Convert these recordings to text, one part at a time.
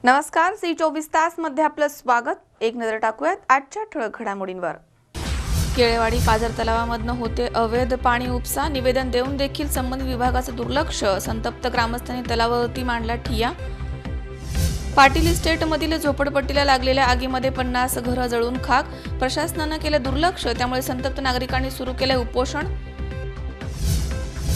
नमस्कार, सी 24 तास मध्ये आपलं स्वागत। एक नजर टाकूयात आजच्या ठळक घडामोडींवर। केळेवाडी पाझर तलावामधनं होते अवैध पाणी उपसा, निवेदन देऊन देखील संबंधित विभागाचं दुर्लक्ष, संतप्त ग्रामस्थांनी तलावावरती मांडला ठिय्या। पाटील इस्टेटमधील झोपडपट्टीला लागलेल्या आगीमध्ये 50 घरं जळून खाक, प्रशासनानं केलं दुर्लक्ष, त्यामुळे संतप्त नागरिकांनी सुरू केलं उपोषण।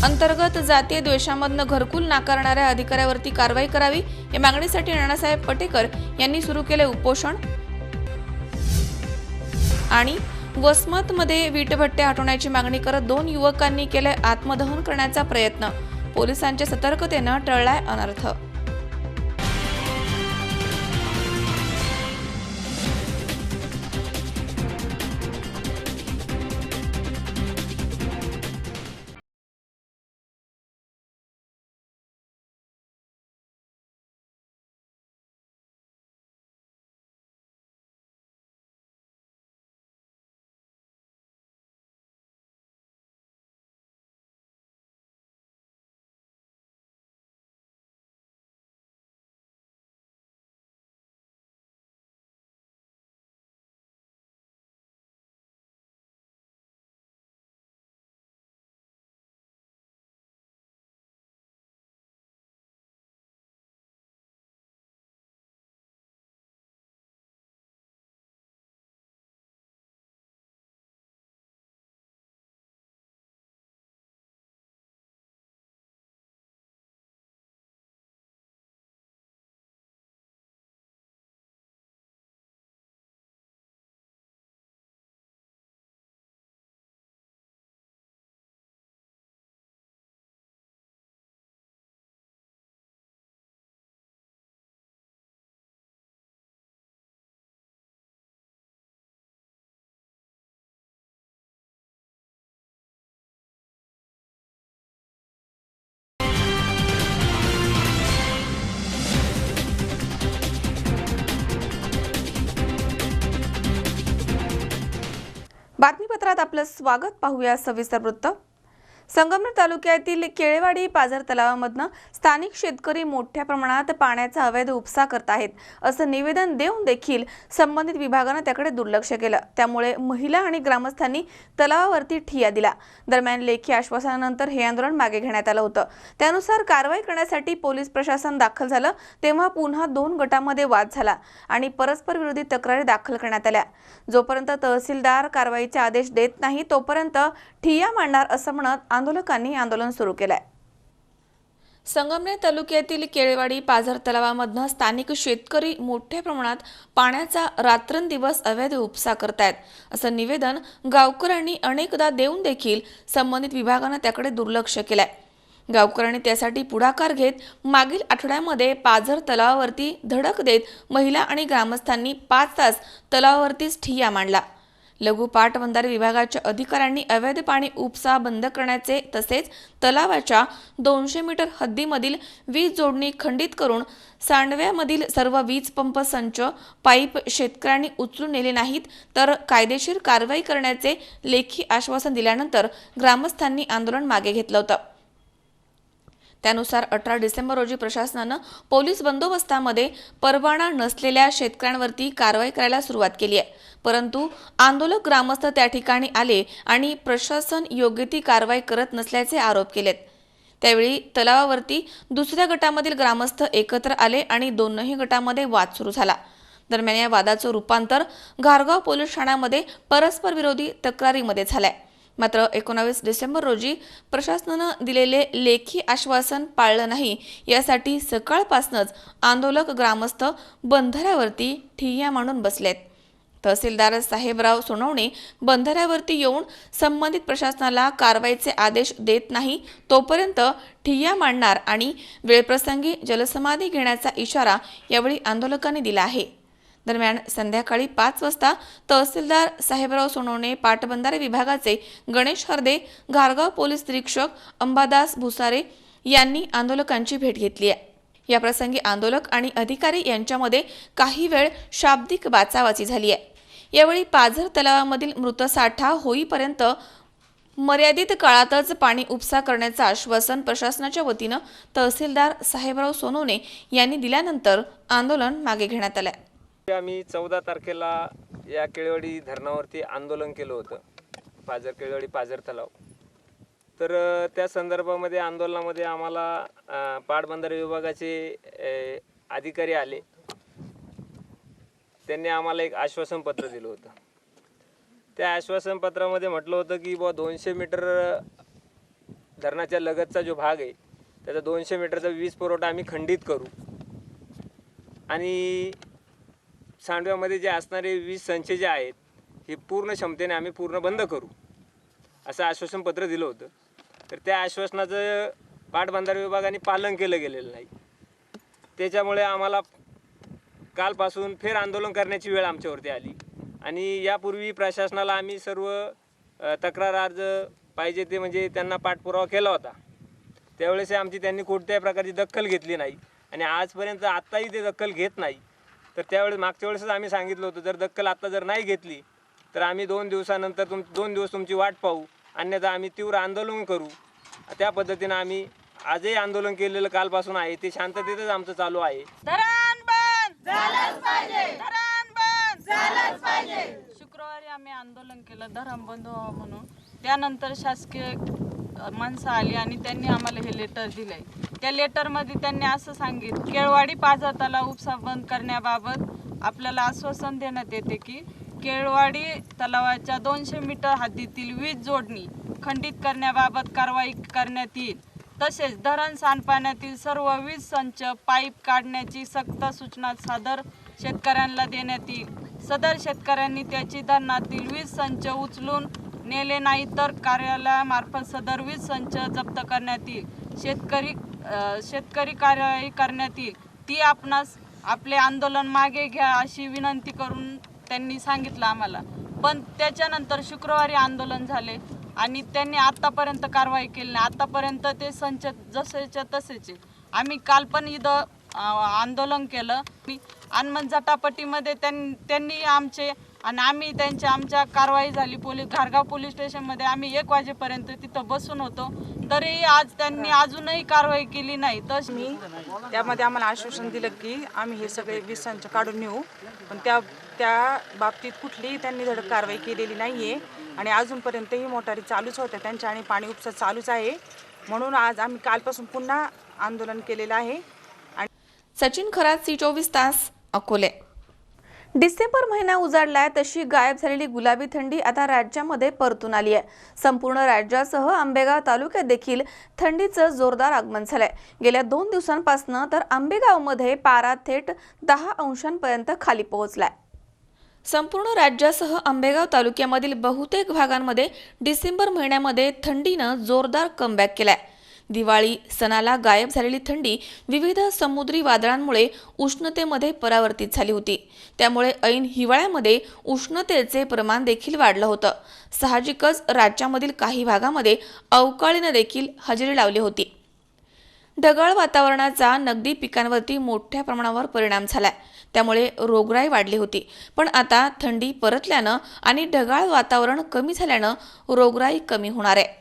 अंतर्गत जातीय द्वेषामधनं घरकुल नाकारणाऱ्या अधिकाऱ्यावरती कारवाई करावी या मागणीसाठी नानासाहेब पटेकर यांनी सुरू केले उपोषण। आणि वसमतमध्ये वीटभट्टे हटवण्याची मागणी करत 2 युवकांनी केले आत्मदहन करण्याचा प्रयत्न, पोलिसांच्या सतर्कतेनं टळलाय अनर्थ। बातमीपत्रात आपलं स्वागत। पाहूया सविस्तर वृत्त। संगमनेर तालुक्यातील केळेवाडी पाझर तलावामधनं स्थानिक शेतकरी मोठ्या प्रमाणात पाण्याचा अवैध उपसा करत आहेत, असं निवेदन देऊन देखील संबंधित विभागानं त्याकडे दुर्लक्ष केलं। त्यामुळे महिला आणि ग्रामस्थांनी तलावावरती ठिय्या दिला। दरम्यान लेखी आश्वासनानंतर हे आंदोलन मागे घेण्यात आलं होतं। त्यानुसार कारवाई करण्यासाठी पोलीस प्रशासन दाखल झालं, तेव्हा पुन्हा 2 गटांमध्ये वाद झाला आणि परस्पर विरोधी तक्रारी दाखल करण्यात आल्या। जोपर्यंत तहसीलदार कारवाईचे आदेश देत नाही तोपर्यंत ठिय्या मांडणार असं म्हणत आंदोलकांनी आंदोलन सुरू केलंय। संगमनेर तालुक्यातील केळेवाडी पाझर तलावामधनं स्थानिक शेतकरी मोठ्या प्रमाणात पाण्याचा रात्रंदिवस अवैध उपसा करतायत, असं निवेदन गावकऱ्यांनी अनेकदा देऊन देखील संबंधित विभागानं त्याकडे दुर्लक्ष केलंय। गावकऱ्यांनी त्यासाठी पुढाकार घेत मागील आठवड्यामध्ये पाझर तलावावरती धडक देत महिला आणि ग्रामस्थांनी 5 तास तलावावरतीच ठिय्या मांडला। लघु पाटबंधारे विभागाच्या अधिकाऱ्यांनी अवैध पाणी उपसा बंद करण्याचे तसेच तलावाच्या 200 मीटर हद्दीमधील वीज जोडणी खंडित करून सांडव्यामधील सर्व वीज पंप संच पाईप शेतकऱ्यांनी उचलून नेले नाहीत तर कायदेशीर कारवाई करण्याचे लेखी आश्वासन दिल्यानंतर ग्रामस्थांनी आंदोलन मागे घेतलं होतं। त्यानुसार 18 डिसेंबर रोजी प्रशासनानं पोलीस बंदोबस्तामध्ये परवाना नसलेल्या शेतकऱ्यांवरती कारवाई करायला सुरुवात केली आहे, परंतु आंदोलक ग्रामस्थ त्या ठिकाणी आले आणि प्रशासन योग्य ती कारवाई करत नसल्याचे आरोप केलेत। त्यावेळी तलावावरती दुसऱ्या गटामधील ग्रामस्थ एकत्र आले आणि दोन्ही गटामध्ये वाद सुरू झाला। दरम्यान या वादाचं रूपांतर घारगाव पोलीस ठाण्यामध्ये परस्पर विरोधी तक्रारीमध्ये झालंय। मात्र 19 डिसेंबर रोजी प्रशासनानं दिलेले लेखी आश्वासन पाळलं नाही, यासाठी सकाळपासूनच आंदोलक ग्रामस्थ बंधाऱ्यावरती ठिय्या मांडून बसलेत। तहसीलदार साहेबराव सोनवणे बंधाऱ्यावरती येऊन संबंधित प्रशासनाला कारवाईचे आदेश देत नाही तोपर्यंत ठिय्या मांडणार आणि वेळप्रसंगी जलसमाधी घेण्याचा इशारा यावेळी आंदोलकांनी दिला आहे। दरम्यान संध्याकाळी 5 वाजता तहसीलदार साहेबराव सोनवणे, पाटबंधारे विभागाचे गणेश हरदे, घारगाव पोलीस निरीक्षक अंबादास भुसारे यांनी आंदोलकांची भेट घेतली आहे। या प्रसंगी आंदोलक आणि अधिकारी यांच्यामध्ये काही वेळ शाब्दिक बाचाबाची झाली आहे। यावेळी पाझर तलावामधील मृत साठा होईपर्यंत मर्यादित काळातच पाणी उपसा करण्याचं आश्वासन प्रशासनाच्या वतीनं तहसीलदार साहेबराव सोनवणे यांनी दिल्यानंतर आंदोलन मागे घेण्यात आलं। आम्ही 14 तारखेला या केळवडी धरणावरती आंदोलन केलं होतं, केळवडी पाझर तलाव। तर त्या संदर्भामध्ये आंदोलनामध्ये आम्हाला पाटबंधारे विभागाचे अधिकारी आले, त्यांनी आम्हाला एक आश्वासन पत्र दिलं होतं। त्या आश्वासन पत्रामध्ये म्हटलं होतं की 200 मीटर धरणाच्या लगतचा जो भाग आहे त्याचा 200 मीटरचा वीज पुरवठा आम्ही खंडित करू आणि सांडव्यामध्ये जे असणारे वीज संच जे आहेत हे पूर्ण क्षमतेने आम्ही पूर्ण बंद करू असं आश्वासन पत्र दिलं होतं। तर त्या आश्वासनाचं पाटबंधारे विभागाने पालन केलं गेलेलं नाही, त्याच्यामुळे आम्हाला कालपासून फेर आंदोलन करण्याची वेळ आमच्यावरती आली आणि यापूर्वी प्रशासनाला आम्ही सर्व तक्रार अर्ज पाहिजे ते म्हणजे त्यांना पाठपुरावा केला होता, त्यावेळेस आमची त्यांनी कोणत्याही प्रकारची दखल घेतली नाही आणि आजपर्यंत आत्ताही ते दखल घेत नाही। तर त्यावेळेस मागच्या वेळेसच आम्ही सांगितलं होतं जर दखल आत्ता जर नाही घेतली तर आम्ही 2 दिवसानंतर 2 दिवस तुमची वाट पाहू, अन्यथा आम्ही तीव्र आंदोलन करू। त्या पद्धतीनं आम्ही आजही आंदोलन केलेलं कालपासून आहे, ते शांततेतच आमचं चालू आहे। धरण बंद झालंच पाहिजे, धरण बंद झालंच पाहिजे। शुक्रवारी आम्ही आंदोलन केलं धरण बंद व्हावं म्हणून, त्यानंतर शासकीय माणसं आली आणि त्यांनी आम्हाला हे लेटर दिलंय। त्या लेटरमध्ये त्यांनी असं सांगितलं केळवाडी पाझर तलाव उपसा बंद करण्याबाबत आपल्याला आश्वासन देण्यात येते की केळवाडी तलावाच्या 200 मीटर हद्दीतील वीज जोडणी खंडित करण्याबाबत कारवाई करण्यात येईल। तसेच धरण सांडपाण्यातील सर्व वीज संच पाईप काढण्याची सक्त सूचना सदर शेतकऱ्यांना देण्यात येईल। सदर शेतकऱ्यांनी त्याची धरणातील वीज संच उचलून नेले नाही तर कार्यालयामार्फत सदर वीज संच जप्त करण्यात येईल। शेतकरी कार्यवाही करण्यात येईल, ती आपणास आपले आंदोलन मागे घ्या अशी विनंती करून त्यांनी सांगितलं आम्हाला। पण त्याच्यानंतर शुक्रवारी आंदोलन झाले आणि त्यांनी आतापर्यंत कारवाई केली नाही। आतापर्यंत ते संच जसेच्या तसेच। आम्ही काल पण इथं आंदोलन केलं आणि जटापटीमध्ये त्यांनी आमचे आणि आम्ही आमच्या कारवाई झाली। घारगाव पोलीस स्टेशनमध्ये आम्ही 1 वाजेपर्यंत तिथं बसून होतो, तरी आज त्यांनी अजूनही कारवाई केली नाही। तर मी त्यामध्ये आम्हाला आश्वासन दिलं की आम्ही हे सगळे वीज संच काढून नेऊ, पण त्या बाबतीत कुठलीही त्यांनी धडक कारवाई केलेली नाही आहे आणि अजूनपर्यंतही मोटारी चालूच होत्या त्यांच्या आणि पाणी उपसा चालूच आहे। म्हणून आज आम्ही कालपासून पुन्हा आंदोलन केलेलं आहे। सचिन खरात, C24 तास, अकोले। डिसेंबर महिना उजाडलाय तशी गायब झालेली गुलाबी थंडी आता राज्यामध्ये परतून आली आहे। संपूर्ण राज्यासह आंबेगाव तालुक्यात देखील थंडीचं जोरदार आगमन झालंय। गेल्या 2 दिवसांपासून तर आंबेगावमध्ये पारा थेट 10 अंशांपर्यंत खाली पोहोचलाय। संपूर्ण राज्यासह आंबेगाव तालुक्यामधील बहुतेक भागांमध्ये डिसेंबर महिन्यामध्ये थंडीनं जोरदार कमबॅक केलाय। दिवाळी सणाला गायब झालेली थंडी विविध समुद्री वादळांमुळे उष्णतेमध्ये परावर्तित झाली होती, त्यामुळे ऐन हिवाळ्यामध्ये उष्णतेचे प्रमाण देखील वाढलं होतं। साहजिकच राज्यामधील काही भागामध्ये अवकाळीनं देखील हजेरी लावली होती। ढगाळ वातावरणाचा नगदी पिकांवरती मोठ्या प्रमाणावर परिणाम झालाय, त्यामुळे रोगराई वाढली होती। पण आता थंडी परतल्यानं आणि ढगाळ वातावरण कमी झाल्यानं रोगराई कमी होणार आहे।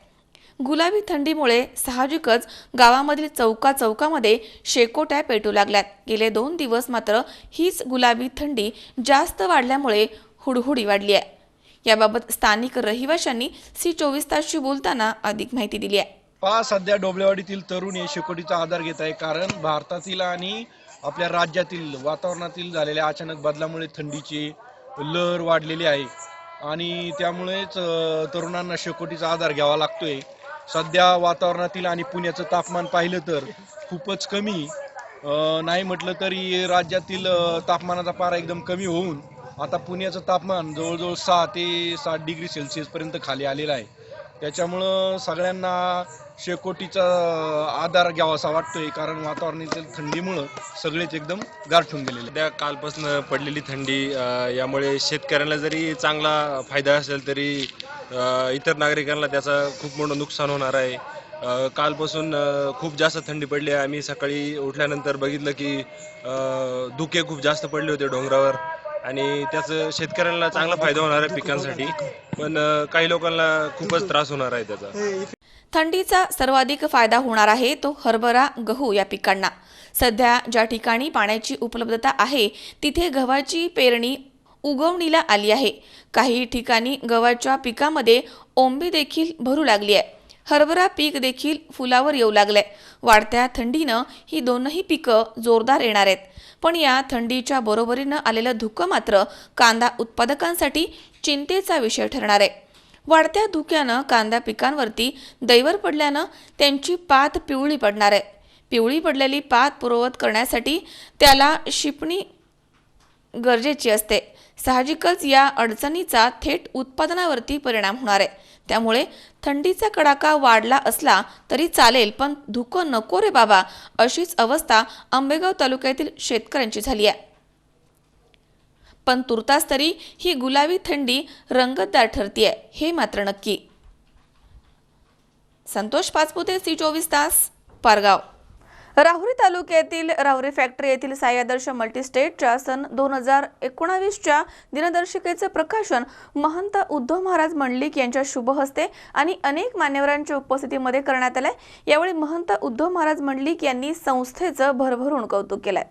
गुलाबी थंडीमुळे साहजिकच गावामधील चौकामध्ये शेकोट्या पेटू लागल्यात। गेले 2 दिवस मात्र हीच गुलाबी थंडी जास्त वाढल्यामुळे हुडहुडी वाढली आहे। याबाबत स्थानिक रहिवाशांनी C24 तासशी बोलताना अधिक माहिती दिली आहे। सध्या डोबलेवाडीतील तरुण हे शेकोटीचा आधार घेत आहे, कारण भारतातील आणि आपल्या राज्यातील वातावरणातील झालेल्या अचानक बदलामुळे थंडीची लहर वाढलेली आहे आणि त्यामुळेच तरुणांना शेकोटीचा आधार घ्यावा लागतोय। सध्या वातावरणातील आणि पुण्याचं तापमान पाहिलं तर खूपच कमी, नाही म्हटलं तरी राज्यातील तापमानाचा पारा एकदम कमी होऊन आता पुण्याचं तापमान जवळजवळ 6 ते 7 डिग्री सेल्सिअस पर्यंत खाली आलेलं आहे। त्याच्यामुळं सगळ्यांना शेकोटीचा आधार घ्यावासा वाटतोय, कारण वातावरणातील थंडीमुळं सगळेच एकदम गारठून गेलेले। त्या कालपासून पडलेली थंडी यामुळे शेतकऱ्यांना जरी चांगला फायदा असेल तरी इतर नागरिकांना त्याचा खूप मोठं नुकसान होणार आहे। कालपासून खूप जास्त थंडी पडली आहे। आम्ही सकाळी उठल्यानंतर बघितलं की धुके खूप जास्त पडले होते डोंगरावर आणि त्याचं शेतकऱ्यांना चांगला फायदा होणार आहे पिकांसाठी, पण काही लोकांना खूपच त्रास होणार आहे त्याचा. थंडीचा सर्वाधिक फायदा होणार आहे तो हरभरा, गहू या पिकांना. सध्या ज्या ठिकाणी पाण्याची उपलब्धता आहे तिथे गव्हाची पेरणी उगवणीला आली आहे. काही ठिकाणी गव्हाच्या पिकामध्ये ओंबी देखील भरू लागली आहे. हरभरा पीक देखील फुलावर येऊ लागले. वाढत्या थंडीनं ही दोनही पिकं जोरदार येणार आहेत. पण या थंडीच्या बरोबरीनं आलेलं धुकं मात्र कांदा उत्पादकांसाठी चिंतेचा विषय ठरणार आहे. वाढत्या धुक्यानं कांदा पिकांवरती दैवर पडल्यानं त्यांची पात पिवळी पडणार आहे. पिवळी पडलेली पात पूर्ववत करण्यासाठी त्याला शिपणी गरजेची असते. साहजिकच या अडचणीचा थेट उत्पादनावरती परिणाम होणार आहे. त्यामुळे थंडीचा कडाका वाढला असला तरी चालेल, पण धुकं नको रे बाबा, अशीच अवस्था आंबेगाव तालुक्यातील शेतकऱ्यांची झाली आहे. पण तुर्तास तरी ही गुलाबी थंडी रंगतदार ठरतीये हे मात्र नक्की. संतोष पाचपुते, C24 तास, पारगाव. राहुरी तालुक्यातील राहुरी फॅक्टरी येथील साई आदर्श मल्टीस्टेटच्या सन 2019च्या दिनदर्शिकेचे प्रकाशन महंत उद्धव महाराज मंडलिक यांच्या शुभ हस्ते आणि अनेक मान्यवरांच्या उपस्थितीमध्ये करण्यात आले. यावेळी महंत उद्धव महाराज मंडलिक यांनी संस्थेचं भरभरून कौतुक केलंय.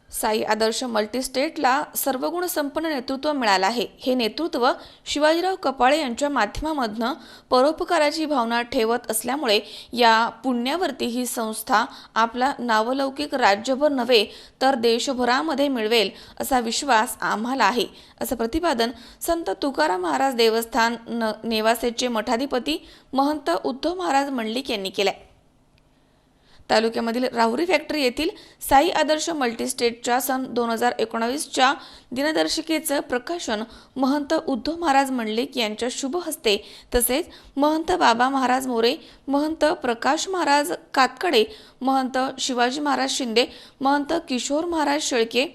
साई आदर्श मल्टीस्टेटला सर्वगुण संपन्न नेतृत्व मिळालं आहे. हे नेतृत्व शिवाजीराव कपाळे यांच्या माध्यमामधनं परोपकाराची भावना ठेवत असल्यामुळे या पुण्यावरती ही संस्था आपला नावलौकिक राज्यभर नव्हे तर देशभरामध्ये मिळवेल असा विश्वास आम्हाला आहे, असं प्रतिपादन संत तुकाराम महाराज देवस्थान नेवासेचे मठाधिपती महंत उद्धव महाराज मंडलिक यांनी केले. तालुक्यामधील राहुरी फॅक्टरी येथील साई आदर्श मल्टीस्टेटच्या सन 2019च्या दिनदर्शिकेचं प्रकाशन महंत उद्धव महाराज मंडलिक यांच्या शुभ हस्ते तसेच महंत बाबा महाराज मोरे, महंत प्रकाश महाराज कातकडे, महंत शिवाजी महाराज शिंदे, महंत किशोर महाराज शेळके,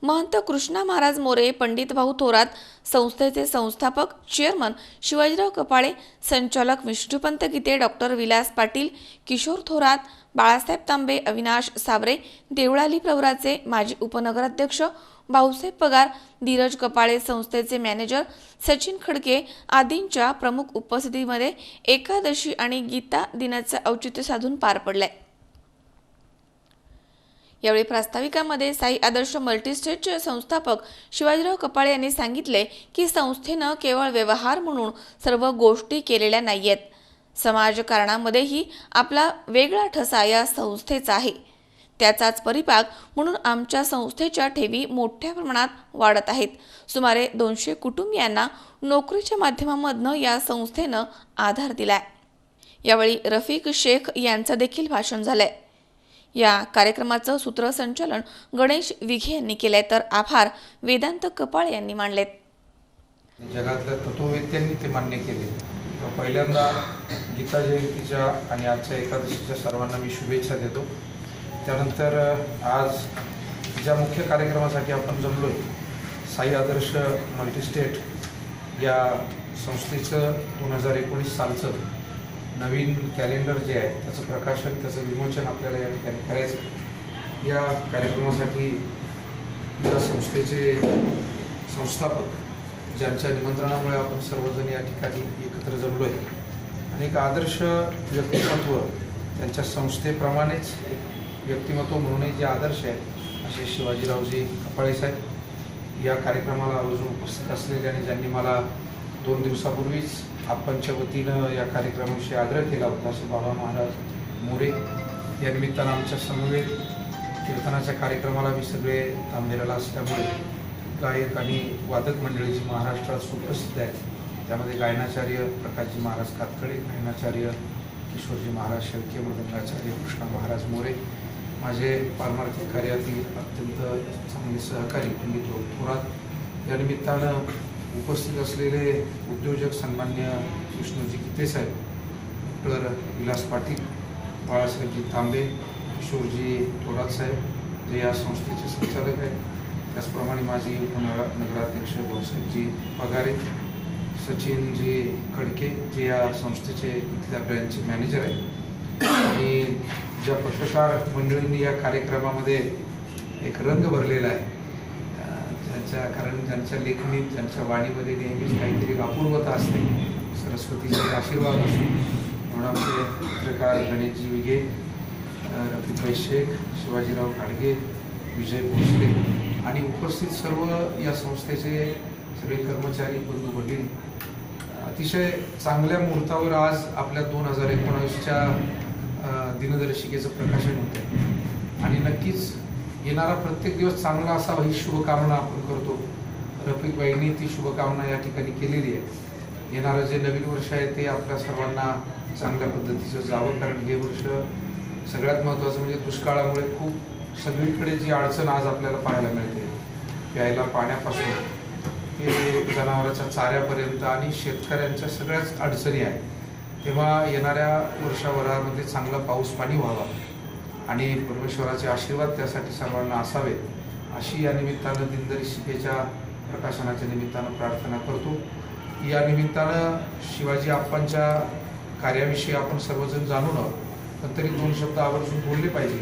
महंत कृष्णा महाराज मोरे, पंडित भाऊ थोरात, संस्थेचे संस्थापक चेअरमन शिवाजीराव कपाळे, संचालक विष्णुपंत गीते, डॉक्टर विलास पाटील, किशोर थोरात, बाळासाहेब तांबे, अविनाश सावरे, देवळाली प्रवराचे माजी उपनगराध्यक्ष भाऊसाहेब पगार, धीरज कपाळे, संस्थेचे मॅनेजर सचिन खडके आदींच्या प्रमुख उपस्थितीमध्ये एकादशी आणि गीता दिनाचे औचित्य साधून पार पडले. यावेळी प्रास्ताविकामध्ये साई आदर्श मल्टीस्टेटचे संस्थापक शिवाजीराव कपाळे यांनी सांगितले की संस्थेनं केवळ व्यवहार म्हणून सर्व गोष्टी केलेल्या नाहीयेत. समाजकारणामध्येही आपला वेगळा ठसा या संस्थेचा आहे. त्याचाच परिपाक म्हणून आमच्या संस्थेच्या ठेवी मोठ्या प्रमाणात वाढत आहेत. सुमारे 200 कुटुंबियांना नोकरीच्या माध्यमामधनं या संस्थेनं आधार दिलाय. यावेळी रफिक शेख यांचं देखील भाषण झालंय. या कार्यक्रमाचं सूत्रसंचालन गणेश विघे यांनी केले तर आभार वेदांत कपाळे यांनी मानलेत. जगातल्या तत्ववेत्यांनी ते मान्य केले. पहिल्यांदा गीता जयंतीच्या आणि आजच्या एकादशीच्या सर्वांना मी शुभेच्छा देतो. त्यानंतर आज ज्या मुख्य कार्यक्रमासाठी आपण जमलोय, साई आदर्श मल्टीस्टेट या संस्थेचं 2019 सालचं नवीन कॅलेंडर जे आहे त्याचं प्रकाशन, त्याचं विमोचन आपल्याला या ठिकाणी करायचं. या कार्यक्रमासाठी या संस्थेचे संस्थापक ज्यांच्या निमंत्रणामुळे आपण सर्वजण या ठिकाणी एकत्र जमलो आहे आणि एक आदर्श व्यक्तिमत्व त्यांच्या संस्थेप्रमाणेच व्यक्तिमत्व म्हणूनही जे आदर्श आहेत असे शिवाजीरावजी कपाळे साहेब या कार्यक्रमाला आवर्जून उपस्थित असलेले आणि ज्यांनी मला 2 दिवसापूर्वीच आपणच्या वतीनं या कार्यक्रमाविषयी आग्रह केला होता असे बाबा महाराज मोरे. या निमित्तानं आमच्या समवेत कीर्तनाच्या कार्यक्रमाला मी सगळे तांबेराला असल्यामुळे गायक आणि वादक मंडळी जी महाराष्ट्रात सुप्रसिद्ध आहेत त्यामध्ये गायनाचार्य प्रकाशजी महाराज कातकडे, गायनाचार्य किशोरजी महाराज शेळके, मृदंगाचार्य कृष्णा महाराज मोरे, माझे पारमार्थिक कार्यातील अत्यंत चांगले सहकारी पंडित भाऊ थोरात. या निमित्तानं उपस्थित असलेले उद्योजक सन्मान्य विष्णूजी गीते साहेब, डॉक्टर विलास पाटील, बाळासाहेबजी तांबे, किशोरजी थोरात साहेब जे या संस्थेचे संचालक आहेत, त्याचप्रमाणे माजी उपनगराध्यक्ष भाऊसाहेबजी पगारे, सचिनजी खडके जे या संस्थेचे इथल्या ब्रँचचे मॅनेजर आहेत आणि ज्या पत्रकार मंडळींनी या कार्यक्रमामध्ये एक रंग भरलेला आहे कारण ज्यांच्या लेखणीत, ज्यांच्या वाणीमध्ये नेहमीच काहीतरी एक अपूर्वता असते, सरस्वतीचे आशीर्वाद असतो. म्हणून आमचे पत्रकार गणेशजी विगे, रफिक शेख, शिवाजीराव खाडगे, विजय भोसले आणि उपस्थित सर्व या संस्थेचे सगळे कर्मचारी, बंधू भगिनी, अतिशय चांगल्या मुहूर्तावर आज आपल्या 2019च्या दिनदर्शिकेचं प्रकाशन होते आणि नक्कीच येणारा प्रत्येक दिवस चांगला असावा ही शुभकामना आपण करतो. रफिक बाईंनी ती शुभकामना या ठिकाणी केलेली आहे. येणारं जे नवीन वर्ष आहे ते आपल्या सर्वांना चांगल्या पद्धतीचं जावं, कारण हे वर्ष सगळ्यात महत्त्वाचं म्हणजे दुष्काळामुळे खूप सगळीकडे जी अडचण आज आपल्याला पाहायला मिळते, प्यायला पाण्यापासून हे जनावरांच्या चाऱ्यापर्यंत आणि शेतकऱ्यांच्या सगळ्याच अडचणी आहेत. तेव्हा येणाऱ्या वर्षभरामध्ये चांगला पाऊस पाणी व्हावा आणि परमेश्वराचे आशीर्वाद त्यासाठी सर्वांना असावे अशी या निमित्तानं दिनदर्शिकेच्या प्रकाशनाच्या निमित्तानं प्रार्थना करतो. या निमित्तानं शिवाजी आप्पांच्या कार्याविषयी आपण सर्वजण जाणून आहोत, पण तरी 2 शब्द आवर्जून बोलले पाहिजे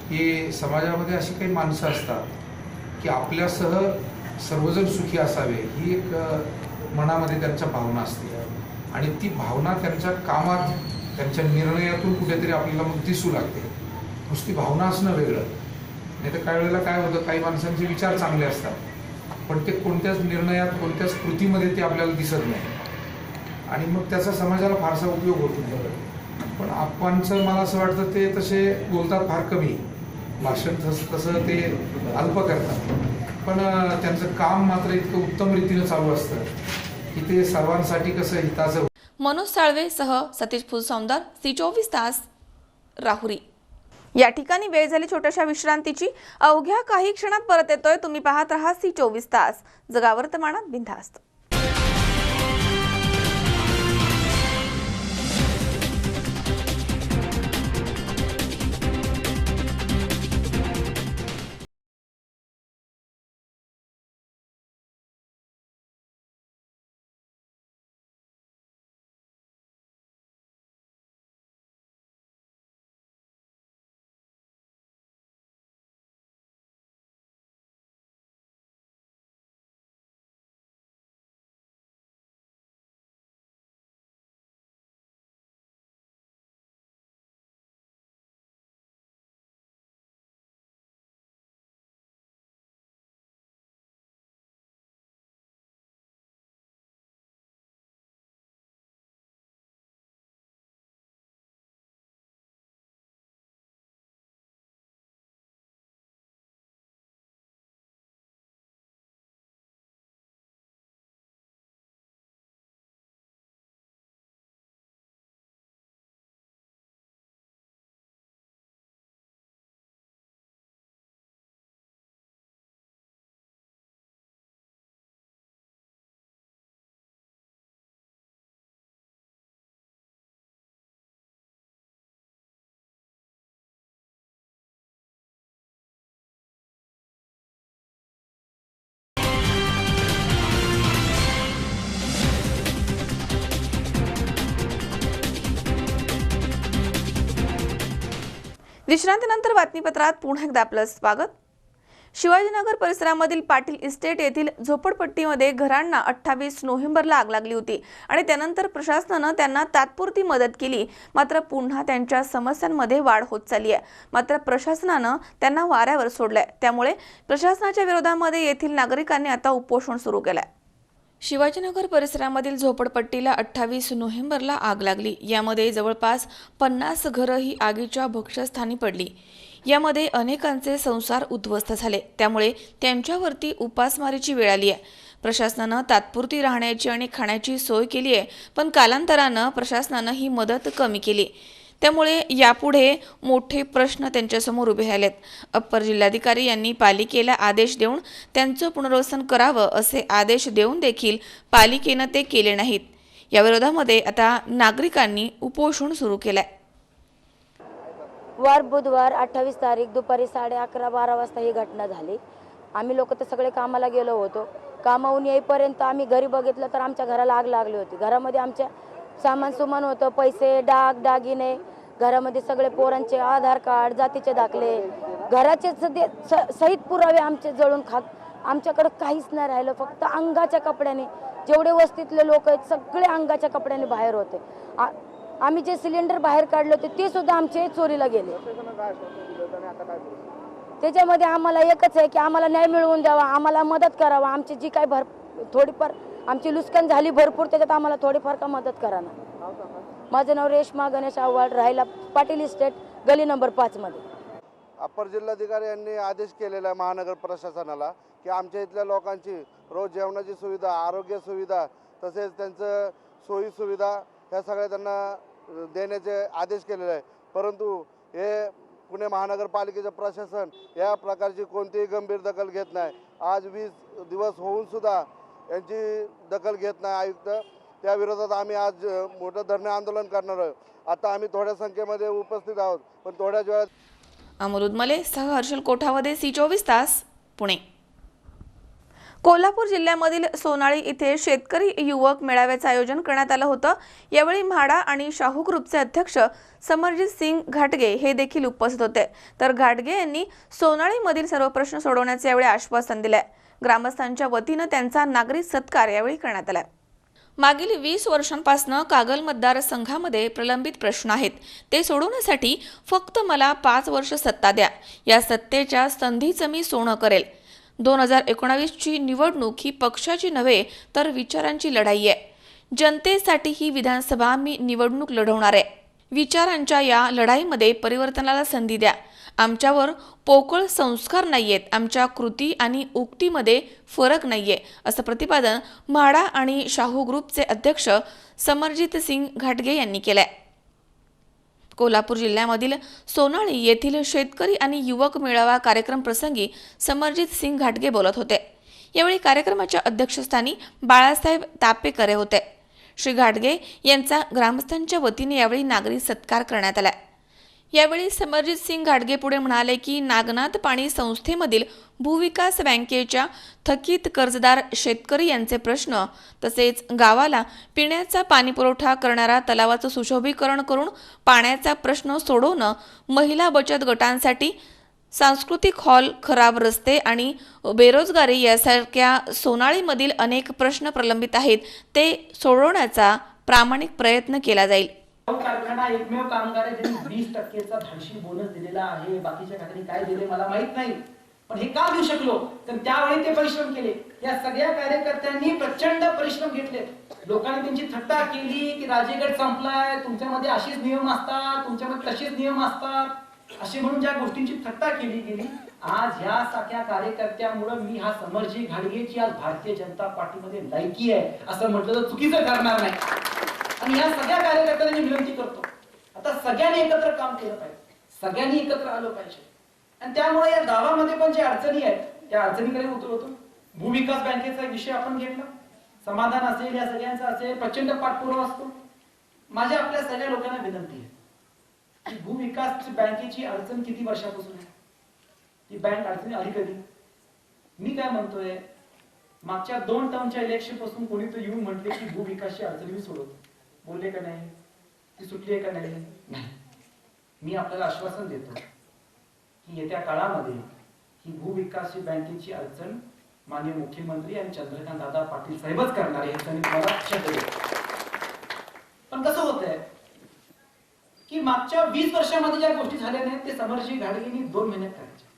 की समाजामध्ये अशी काही माणसं असतात की आपल्यासह सर्वजण सुखी असावे ही एक मनामध्ये त्यांच्या भावना असते आणि ती भावना त्यांच्या कामात, त्यांच्या निर्णयातून कुठेतरी आपल्याला मग दिसू लागते. नुसती भावना असणं वेगळं, नाही तर काही वेळेला काय होतं, काही माणसांचे विचार चांगले असतात पण ते कोणत्याच निर्णयात, कोणत्याच कृतीमध्ये ते आपल्याला दिसत नाही आणि मग त्याचा समाजाला फारसा उपयोग होत नाही. पण आप्पांचं मला असं वाटतं ते तसे बोलतात फार कमी, भाषण तसं ते अल्प करतात, पण त्यांचं काम मात्र इतकं उत्तम रीतीनं चालू असतं की ते सर्वांसाठी कसं हिताचं. मनोज साळवे सह सतीश फुलसौंदर, C24 तास, राहुरी. या ठिकाणी वेळ झाली छोट्याशा विश्रांतीची. अवघ्या काही क्षणात परत येतोय. तुम्ही पाहत राहा C24 तास, जगा वर्तमानात बिनधास्त. विश्रांतीनंतर बातमीपत्रात पुन्हा एकदा आपलं स्वागत. शिवाजीनगर परिसरामधील पाटील इस्टेट येथील झोपडपट्टीमध्ये घरांना 28 नोव्हेंबरला आग लागली होती आणि त्यानंतर प्रशासनानं त्यांना तात्पुरती मदत केली. मात्र पुन्हा त्यांच्या समस्यांमध्ये वाढ होत चालली आहे. मात्र प्रशासनानं त्यांना वाऱ्यावर सोडलंय. त्यामुळे प्रशासनाच्या विरोधामध्ये येथील नागरिकांनी आता उपोषण सुरू केलंय. शिवाजीनगर परिसरामधील झोपडपट्टीला 28 नोव्हेंबरला आग लागली. यामध्ये जवळपास 50 घरं ही आगीच्या भक्ष्यस्थानी पडली. यामध्ये अनेकांचे संसार उद्ध्वस्त झाले. त्यामुळे त्यांच्यावरती उपासमारीची वेळ आली आहे. प्रशासनानं तात्पुरती राहण्याची आणि खाण्याची सोय केली आहे, पण कालांतरानं प्रशासनानं ही मदत कमी केली. त्यामुळे यापुढे मोठे प्रश्न त्यांच्यासमोर उभे राहिलेत. अप्पर जिल्हाधिकारी यांनी पालिकेला आदेश देऊन त्यांचं पुनर्वसन करावं असे आदेश देऊन देखील पालिकेनं ते केले नाहीत. या विरोधामध्ये आता नागरिकांनी उपोषण सुरू केलंय. वार बुधवार 28 तारीख दुपारी 11:30-12 वाजता ही घटना झाली. आम्ही लोक तर सगळे कामाला गेलो होतो. कामावून येईपर्यंत आम्ही घरी बघितलं तर आमच्या घराला आग लागली होती. घरामध्ये आमच्या सामान सुमान होतं, पैसे, दागिने, घरामध्ये सगळे पोरांचे आधार कार्ड, जातीचे दाखले, घराचे सहित पुरावे आमचे जळून खाक आमच्याकडे काहीच नाही राहिलं, फक्त अंगाच्या कपड्याने. जेवढे वस्तीतले लोक आहेत सगळे अंगाच्या कपड्याने बाहेर होते. आम्ही जे सिलेंडर बाहेर काढले होते ते सुद्धा आमचे चोरीला गेले. त्याच्यामध्ये आम्हाला एकच आहे की आम्हाला न्याय मिळवून द्यावा, आम्हाला मदत करावा. आमची जी काय थोडीफार आमची नुकसान झाली भरपूर, त्याच्यात आम्हाला थोडीफार का मदत करा ना. माझं नाव रेश्मा गणेश आव्हाड, राहायला पाटील इस्टेट, गली नंबर 5 मध्ये. अप्पर जिल्हाधिकारी यांनी आदेश केलेला आहे महानगर प्रशासनाला की आमच्या इथल्या लोकांची रोज जेवणाची सुविधा, आरोग्य सुविधा, तसेच त्यांचं सोयी सुविधा ह्या सगळ्या त्यांना देण्याचे आदेश केलेले आहे. परंतु हे पुणे महानगरपालिकेचं प्रशासन या प्रकारची कोणतीही गंभीर दखल घेत नाही. आज 20 दिवस होऊन सुद्धा यांची दखल घेत नाही आयुक्त. त्या विरोधात आम्ही आज मोठं धरणे आंदोलन करणार आहोत. आता आम्ही थोड्या संख्येमध्ये उपस्थित आहोत, पण थोड्याच वेळात. अमोल उदमले सह हर्षल कोठावदे, C24 तास, पुणे. कोल्हापूर जिल्ह्यामधील सोनाळी इथे शेतकरी युवक मेळाव्याचं आयोजन करण्यात आलं होतं. यावेळी म्हाडा आणि शाहू ग्रुपचे अध्यक्ष समरजित सिंग घाटगे हे देखील उपस्थित होते. तर घाटगे यांनी सोनाळीमधील सर्व प्रश्न सोडवण्याचे यावेळी आश्वासन दिले. ग्रामस्थांच्या वतीनं त्यांचा नागरिक सत्कार यावेळी करण्यात आला. मागील 20 वर्षांपासून कागल मतदारसंघामध्ये प्रलंबित प्रश्न आहेत, ते सोडवण्यासाठी फक्त मला 5 वर्ष सत्ता द्या. या सत्तेच्या संधीचं मी सोनं करेल. 2019ची निवडणूक ही पक्षाची नव्हे तर विचारांची लढाई आहे. जनतेसाठी ही विधानसभा मी निवडणूक लढवणार आहे. विचारांच्या या लढाईमध्ये परिवर्तनाला संधी द्या. आमच्यावर पोकळ संस्कार नाहीयेत, आमच्या कृती आणि उक्तीमध्ये फरक नाहीये, असं प्रतिपादन म्हाडा आणि शाहू ग्रुपचे अध्यक्ष समरजित सिंग घाटगे यांनी केलंय. कोल्हापूर जिल्ह्यामधील सोनाळी येथील शेतकरी आणि युवक मेळावा कार्यक्रम प्रसंगी समरजित सिंग घाटगे बोलत होते. यावेळी कार्यक्रमाच्या अध्यक्षस्थानी बाळासाहेब तापेकर होते. श्री घाटगे यांचा ग्रामस्थांच्या वतीने यावेळी नागरिक सत्कार करण्यात आला. यावेळी समरजित सिंग घाटगे पुढे म्हणाले की नागनाथ पाणी संस्थेमधील भूविकास बँकेच्या थकीत कर्जदार शेतकरी यांचे प्रश्न, तसेच गावाला पिण्याचा पाणी पुरवठा करणारा तलावाचं सुशोभीकरण करून पाण्याचा प्रश्न सोडवणं, महिला बचत गटांसाठी सांस्कृतिक हॉल, खराब रस्ते आणि बेरोजगारी यासारख्या सोनाळीमधील अनेक प्रश्न प्रलंबित आहेत, ते सोडवण्याचा प्रामाणिक प्रयत्न केला जाईल. कारखाना एकमेव कामगार आहे ज्यांनी 20% धाडशी बोनस दिलेला आहे. बाकीच्या खात्याने काय दिले मला माहित नाही, पण हे का देऊ शकलो तर त्यावेळी ते परिश्रम केले. या सगळ्या कार्यकर्त्यांनी प्रचंड परिश्रम घेतले. लोकांनी त्यांची थट्टा केली की राजेगड संपलाय, तुमच्यामध्ये असेच नियम असतात, तुमच्यामध्ये तसेच नियम असतात, असे म्हणून ज्या गोष्टींची थट्टा केली गेली. आज ह्या साख्या कार्यकर्त्यामुळे मी हा समरजी घाटगेची आज भारतीय जनता पार्टीमध्ये लायकी आहे असं म्हटलं तर चुकीचं ठरणार नाही. आणि या सगळ्या कार्यकर्त्यांनी विनंती करतो, आता सगळ्यांनी एकत्र काम केलं पाहिजे, सगळ्यांनी एकत्र आलं पाहिजे. आणि त्यामुळे या गावामध्ये पण ज्या अडचणी आहेत त्या अडचणीकडे उतरवतो. भूविकास बँकेचा विषय आपण घेतला, समाधान असेल, या सगळ्यांचा असेल, प्रचंड पाठपुरावा असतो. माझ्या आपल्या सगळ्या लोकांना विनंती आहे की भूविकास बँकेची अडचण किती वर्षापासून आहे, ती बँक अडचणी आली कधी? मी काय म्हणतोय, मागच्या 2 टर्मच्या इलेक्शन पासून कोणी तर येऊन म्हटले की भूविकासची अडचणी मी सोडवतो. बोलले का नाही? ती सुटली आहे का नाही? मी आपल्याला आश्वासन देतो की येत्या काळामध्ये ही भूविकास बँकेची अडचण माननीय मुख्यमंत्री आणि चंद्रकांत दादा पाटील साहेबच करणार आहे हे मला शब्द देतो. पण कसं होतंय की मागच्या 20 वर्षामध्ये ज्या गोष्टी झाल्या नाहीत ते समरजी घाटगेंनी 2 महिन्यात करायच्या.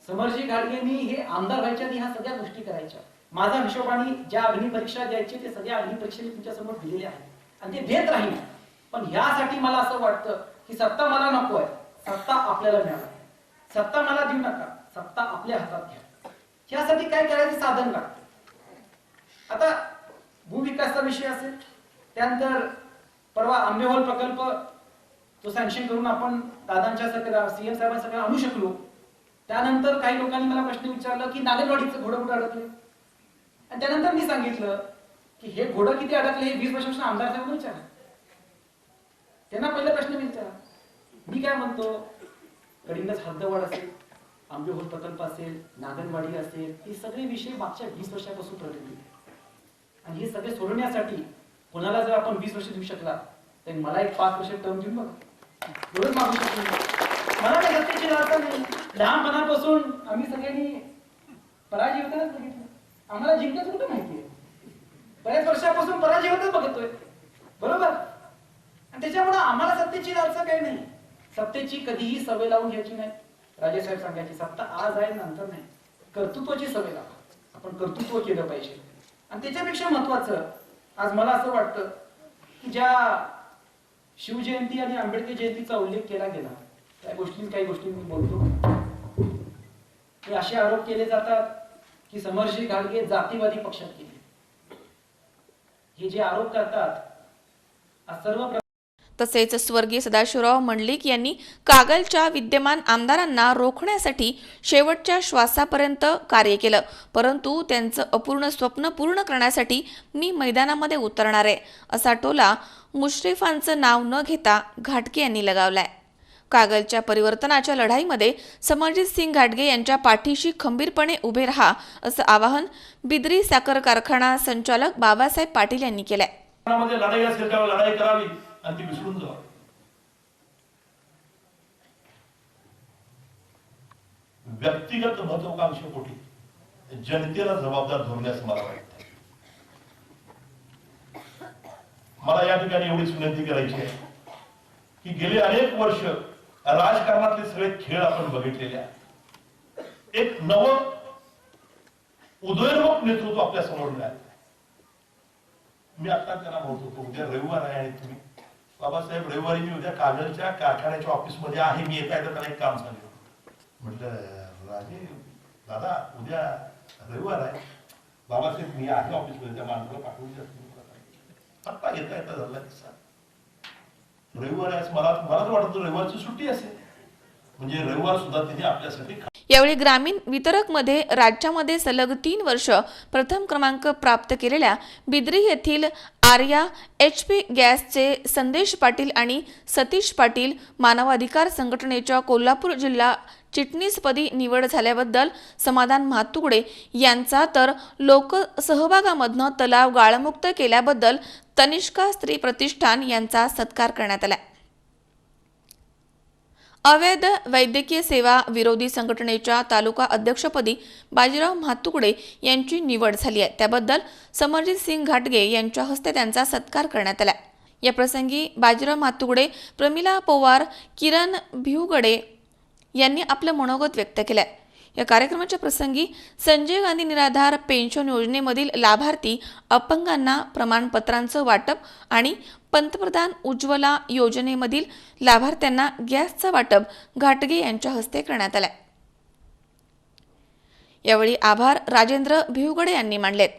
समरजी घाटगेंनी हे आमदार व्हायच्या आधी ह्या सगळ्या गोष्टी करायच्या. माझा हिशोबाने ज्या अग्निपरीक्षा द्यायची ते सगळ्या अग्निपरीक्षा तुमच्या समोर दिलेल्या आहेत आणि ते देत राहील. पण ह्यासाठी मला असं वाटतं की सत्ता मला नको आहे, सत्ता आपल्याला मिळावी. सत्ता मला देऊ नका, सत्ता आपल्या हातात घ्या. ह्यासाठी काय करायचं साधन लागतं. आता भूविकासचा विषय असेल, त्यानंतर परवा आंबेहोल प्रकल्प तो सँक्शन करून आपण दादांच्या सीएम साहेबांसगळं आणू शकलो. त्यानंतर काही लोकांनी मला प्रश्न विचारला की नागेवाडीचं घोडं कुठं अडकले, आणि त्यानंतर मी सांगितलं की हे घोडं किती अडकले हे 20 वर्षापासून आमदार साहेब विचारा, त्यांना पहिला प्रश्न विचारा. मी काय म्हणतो, कडिंगज हद्दवाढ असेल, आंबेहोल प्रकल्प असेल, नागनवाडी असेल, हे सगळे विषय मागच्या 20 वर्षापासून प्रलंबित आहेत. आणि हे सगळे सोडवण्यासाठी कोणाला जर आपण 20 वर्ष देऊ शकला तर मला एक 5 वर्ष टर्म देऊन बघा, एवढंच मागू शकतो. मला काही सत्तेची लालसा नाही. लहानपणापासून आम्ही सगळ्यांनी पराजय होतानाच बघितलं. आम्हाला जिंकायचं कुठं माहिती आहे. बऱ्याच वर्षापासून पराजय होतच बघतोय, बरोबर. आणि त्याच्यामुळे आम्हाला सत्तेची लालसा काही नाही. सत्तेची कधीही सवय लावून घ्यायची नाही. राजेसाहेब सांगायची सत्ता आज आहे नंतर नाही, कर्तृत्वाची सवय लावा. आपण कर्तृत्व केलं पाहिजे. आणि त्याच्यापेक्षा महत्वाचं आज मला असं वाटतं की ज्या शिवजयंती आणि आंबेडकर जयंतीचा उल्लेख केला गेला त्या गोष्टी काही गोष्टी मी बोलतो. हे असे आरोप केले जातात की समरजी घाटगे जातीवादी पक्षात गेले. हे जे आरोप करतात आज सर्व तसेच स्वर्गीय सदाशिवराव मंडलिक यांनी कागलच्या विद्यमान आमदारांना रोखण्यासाठी शेवटच्या श्वासापर्यंत कार्य केलं, परंतु त्यांचं अपूर्ण स्वप्न पूर्ण करण्यासाठी मी मैदानामध्ये उतरणार आहे असा टोला मुश्रीफांचं नाव न घेता घाटगे यांनी लगावलाय. कागलच्या परिवर्तनाच्या लढाईमध्ये समरजित सिंग घाटगे यांच्या पाठीशी खंबीरपणे उभे राहा असं आवाहन बिद्री साखर कारखाना संचालक बाबासाहेब पाटील यांनी केलंय. लढाई असेल त्यावेळी लढाई करावी आणि ती विसरून जावं. व्यक्तिगत महत्वाकांक्षेपोटी जनतेला जबाबदार धरण्यास मला वाटतं. मला या ठिकाणी एवढीच विनंती करायची आहे की गेले अनेक वर्ष राजकारणातले सगळे खेळ आपण बघितलेले आहेत. एक नवं उदयोन्मुख नेतृत्व आपल्या समोर मिळालं. मी आता त्यांना म्हणतो उद्या रविवार आहे आणि तुम्ही बाबासाहेब रविवारी मी उद्या कागलच्या कारखान्याच्या ऑफिस मध्ये आहे, मी येता येता त्याला एक काम सांगितलं. म्हटलं राजे दादा उद्या रविवार आहे, बाबासाहेब मी आहे ऑफिस मध्ये, त्या माणसाला पाठवून द्या. आता येता येता झाला रविवार आहे. मला तर वाटतं रविवारची सुट्टी असेल, म्हणजे रविवार सुद्धा तिने आपल्यासाठी. यावेळी ग्रामीण वितरकमध्ये राज्यामध्ये सलग 3 वर्ष प्रथम क्रमांक प्राप्त केलेल्या बिद्री येथील आर्या HP गॅसचे संदेश पाटील आणि सतीश पाटील मानवाधिकार संघटनेच्या कोल्हापूर जिल्हा चिटणीसपदी निवड झाल्याबद्दल समाधान म्हातुगडे यांचा तर लोकसहभागामधनं तलाव गाळमुक्त केल्याबद्दल तनिष्का स्त्री प्रतिष्ठान यांचा सत्कार करण्यात आला. अवैध वैद्यकीय सेवा विरोधी संघटनेच्या तालुका अध्यक्षपदी बाजीराव म्हातुगडे यांची निवड झाली आहे. त्याबद्दल समरजित सिंग घाटगे यांच्या हस्ते त्यांचा सत्कार करण्यात आला. या प्रसंगी बाजीराव म्हातुगडे, प्रमिला पवार, किरण भिवगडे यांनी आपलं मनोगत व्यक्त केलंय. या कार्यक्रमाच्या प्रसंगी संजय गांधी निराधार पेन्शन योजनेमधील लाभार्थी अपंगांना प्रमाणपत्रांचं वाटप आणि पंतप्रधान उज्ज्वला योजनेमधील लाभार्थ्यांना गॅसचं वाटप घाटगे यांच्या हस्ते करण्यात आलं. यावेळी आभार राजेंद्र भिवगडे यांनी मानलेत.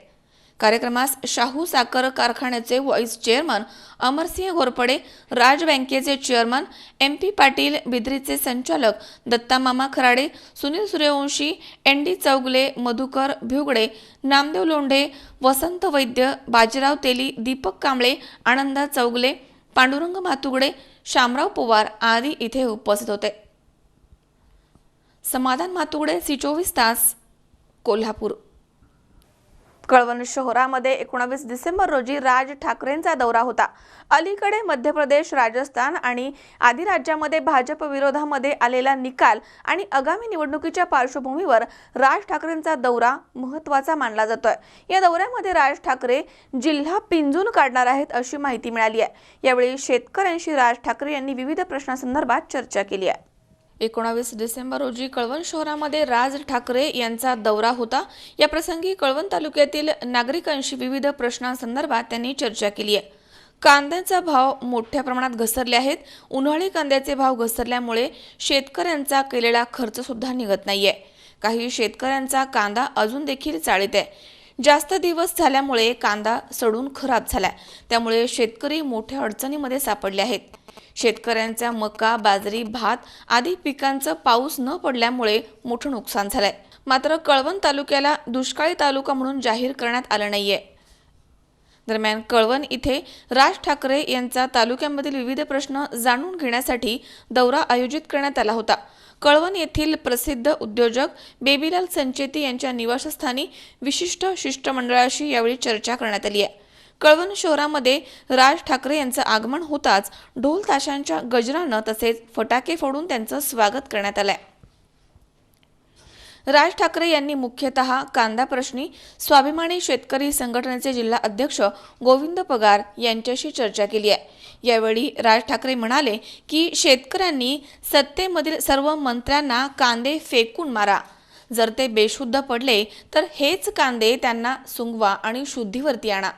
कार्यक्रमास शाहू साखर कारखान्याचे व्हाईस चेअरमन अमरसिंह घोरपडे, राज बँकेचे चेअरमन MP पाटील, बिद्रीचे संचालक दत्तामामा खराडे, सुनील सूर्यवंशी, ND चौगले, मधुकर भिवगडे, नामदेव लोंढे, वसंत वैद्य, बाजीराव तेली, दीपक कांबळे, आनंदा चौगले, पांडुरंग म्हातुगडे, शामराव पवार आदी इथे उपस्थित होते. समाधान म्हातुगडे, C24 तास, कोल्हापूर. कळवण शहरामध्ये 19 डिसेंबर रोजी राज ठाकरेंचा दौरा होता. अलीकडे मध्य प्रदेश, राजस्थान आणि आदी राज्यामध्ये भाजप विरोधामध्ये आलेला निकाल आणि आगामी निवडणुकीच्या पार्श्वभूमीवर राज ठाकरेंचा दौरा महत्त्वाचा मानला जातोय. या दौऱ्यामध्ये राज ठाकरे जिल्हा पिंजून काढणार आहेत अशी माहिती मिळाली आहे. यावेळी शेतकऱ्यांशी राज ठाकरे यांनी विविध प्रश्नांसंदर्भात चर्चा केली आहे. 19 डिसेंबर रोजी कळवण शहरामध्ये राज ठाकरे यांचा दौरा होता. या प्रसंगी कळवण तालुक्यातील नागरिकांशी विविध प्रश्नांसंदर्भात त्यांनी चर्चा केली आहे. कांद्याचा भाव मोठ्या प्रमाणात घसरले आहेत. उन्हाळी कांद्याचे भाव घसरल्यामुळे शेतकऱ्यांचा केलेला खर्च सुद्धा निघत नाहीये. काही शेतकऱ्यांचा कांदा अजून देखील चाळीत आहे. जास्त दिवस झाल्यामुळे कांदा सडून खराब झालाय. त्यामुळे शेतकरी मोठ्या अडचणीमध्ये सापडले आहेत. शेतकऱ्यांचा मका, बाजरी, भात आदी पिकांचं पाऊस न पडल्यामुळे मोठं नुकसान झालंय. मात्र कळवण तालुक्याला दुष्काळी तालुका म्हणून जाहीर करण्यात आलं नाहीये. दरम्यान कळवण इथे राज ठाकरे यांचा तालुक्यामधील विविध प्रश्न जाणून घेण्यासाठी दौरा आयोजित करण्यात आला होता. कळवण येथील प्रसिद्ध उद्योजक बेबीलाल संचेती यांच्या निवासस्थानी विशिष्ट शिष्टमंडळाशी यावेळी चर्चा करण्यात आली आहे. कळवण शहरामध्ये राज ठाकरे यांचं आगमन होताच ढोल ताशांच्या गजरानं तसेच फटाके फोडून त्यांचं स्वागत करण्यात आलंय. राज ठाकरे यांनी मुख्यतः कांदा प्रश्नी स्वाभिमानी शेतकरी संघटनेचे जिल्हा अध्यक्ष गोविंद पगार यांच्याशी चर्चा केली आहे। यावेळी राज ठाकरे म्हणाले की शेतकऱ्यांनी सत्तेमधील सर्व मंत्र्यांना कांदे फेकून मारा, जर ते बेशुद्ध पडले तर हेच कांदे त्यांना सुंगवा आणि शुद्धीवरती आणा।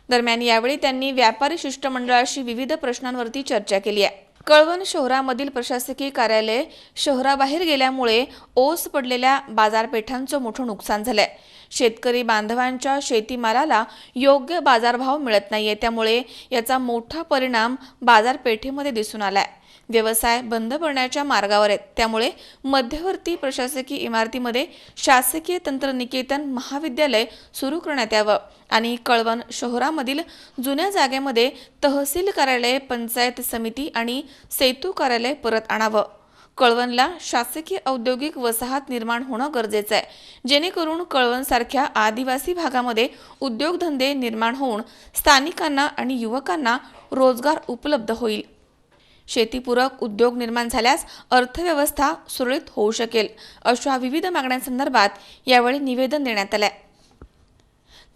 दरम्यान यावेळी त्यांनी व्यापारी शिष्टमंडळाशी विविध प्रश्नांवरती चर्चा केली आहे। कळवण शहरामधील प्रशासकीय कार्यालय शहराबाहेर गेल्यामुळे ओस पडलेल्या बाजारपेठांचं मोठं नुकसान झालंय। शेतकरी बांधवांच्या शेतीमालाला योग्य बाजारभाव मिळत नाहीये, त्यामुळे याचा मोठा परिणाम बाजारपेठेमध्ये दिसून आलाय। व्यवसाय बंद पडण्याच्या मार्गावर आहेत, त्यामुळे मध्यवर्ती प्रशासकीय इमारतीमध्ये शासकीय तंत्रनिकेतन महाविद्यालय सुरू करण्यात यावं आणि कळवण शहरामधील जुन्या जागेमध्ये तहसील कार्यालय, पंचायत समिती आणि सेतू कार्यालय परत आणावं। कळवणला शासकीय औद्योगिक वसाहत निर्माण होणं गरजेचं आहे, जेणेकरून कळवणसारख्या आदिवासी भागामध्ये उद्योगधंदे निर्माण होऊन स्थानिकांना आणि युवकांना रोजगार उपलब्ध होईल। शेतीपूरक उद्योग निर्माण झाल्यास अर्थव्यवस्था सुरळीत होऊ शकेल, अशा विविध मागण्यांसंदर्भात यावेळी निवेदन देण्यात आले।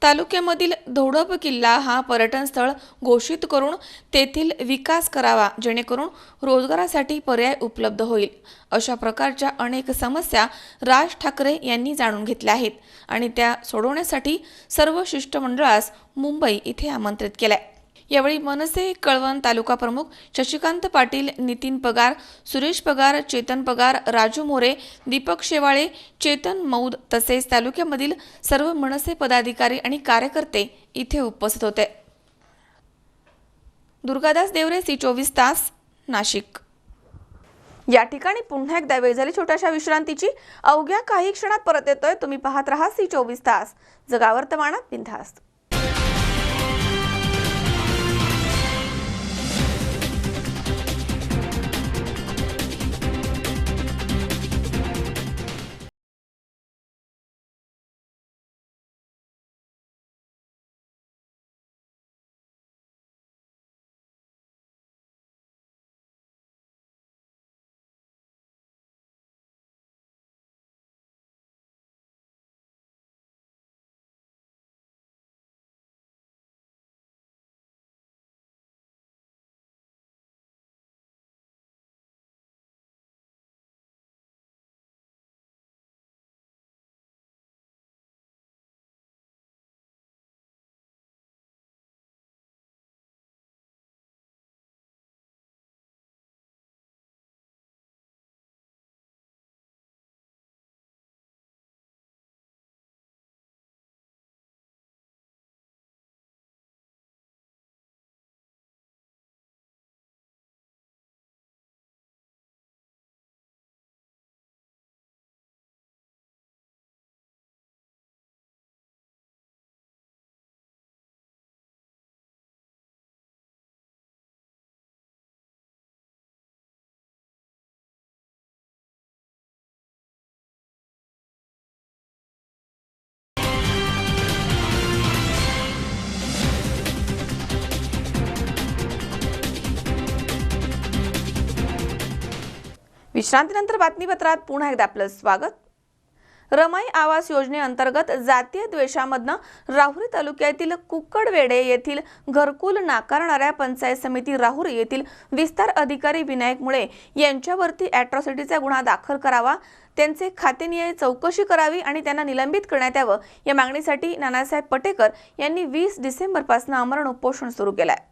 तालुक्यामधील धोडप किल्ला हा पर्यटन स्थळ घोषित करून तेथील विकास करावा, जेणेकरून रोजगारासाठी पर्याय उपलब्ध होईल। अशा प्रकारच्या अनेक समस्या राज ठाकरे यांनी जाणून घेतल्या आहेत आणि त्या सोडवण्यासाठी सर्व शिष्टमंडळास मुंबई इथे आमंत्रित केलंय। यावेळी मनसे कळवण तालुका प्रमुख शशिकांत पाटील, नितीन पगार, सुरेश पगार, चेतन पगार, राजू मोरे, दीपक शेवाळे, चेतन मौद तसेच तालुक्यामधील सर्व मनसे पदाधिकारी आणि कार्यकर्ते इथे उपस्थित होते। दुर्गादास देवरे, सी24 तास, नाशिक। या ठिकाणी पुन्हा एकदा वेळ झाली छोट्याशा विश्रांतीची। अवघ्या काही क्षणात परत येतोय। तुम्ही पाहत रहा सी24 तास, जगा वर्तमानात बिनधास्त। विश्रांतीनंतर बातमीपत्रात पुन्हा एकदा आपलं स्वागत। रमाई आवास योजनेअंतर्गत जातीय द्वेषामधनं राहुरी तालुक्यातील कुक्कडवेडे येथील घरकुल नाकारणाऱ्या पंचायत समिती राहुरी येथील विस्तार अधिकारी विनायक मुळे यांच्यावरती अॅट्रॉसिटीचा गुन्हा दाखल करावा, त्यांचे खातेनिहाय चौकशी करावी आणि त्यांना निलंबित करण्यात यावं, या मागणीसाठी नानासाहेब पटेकर यांनी 20 डिसेंबरपासून आमरण उपोषण सुरू केलं आहे।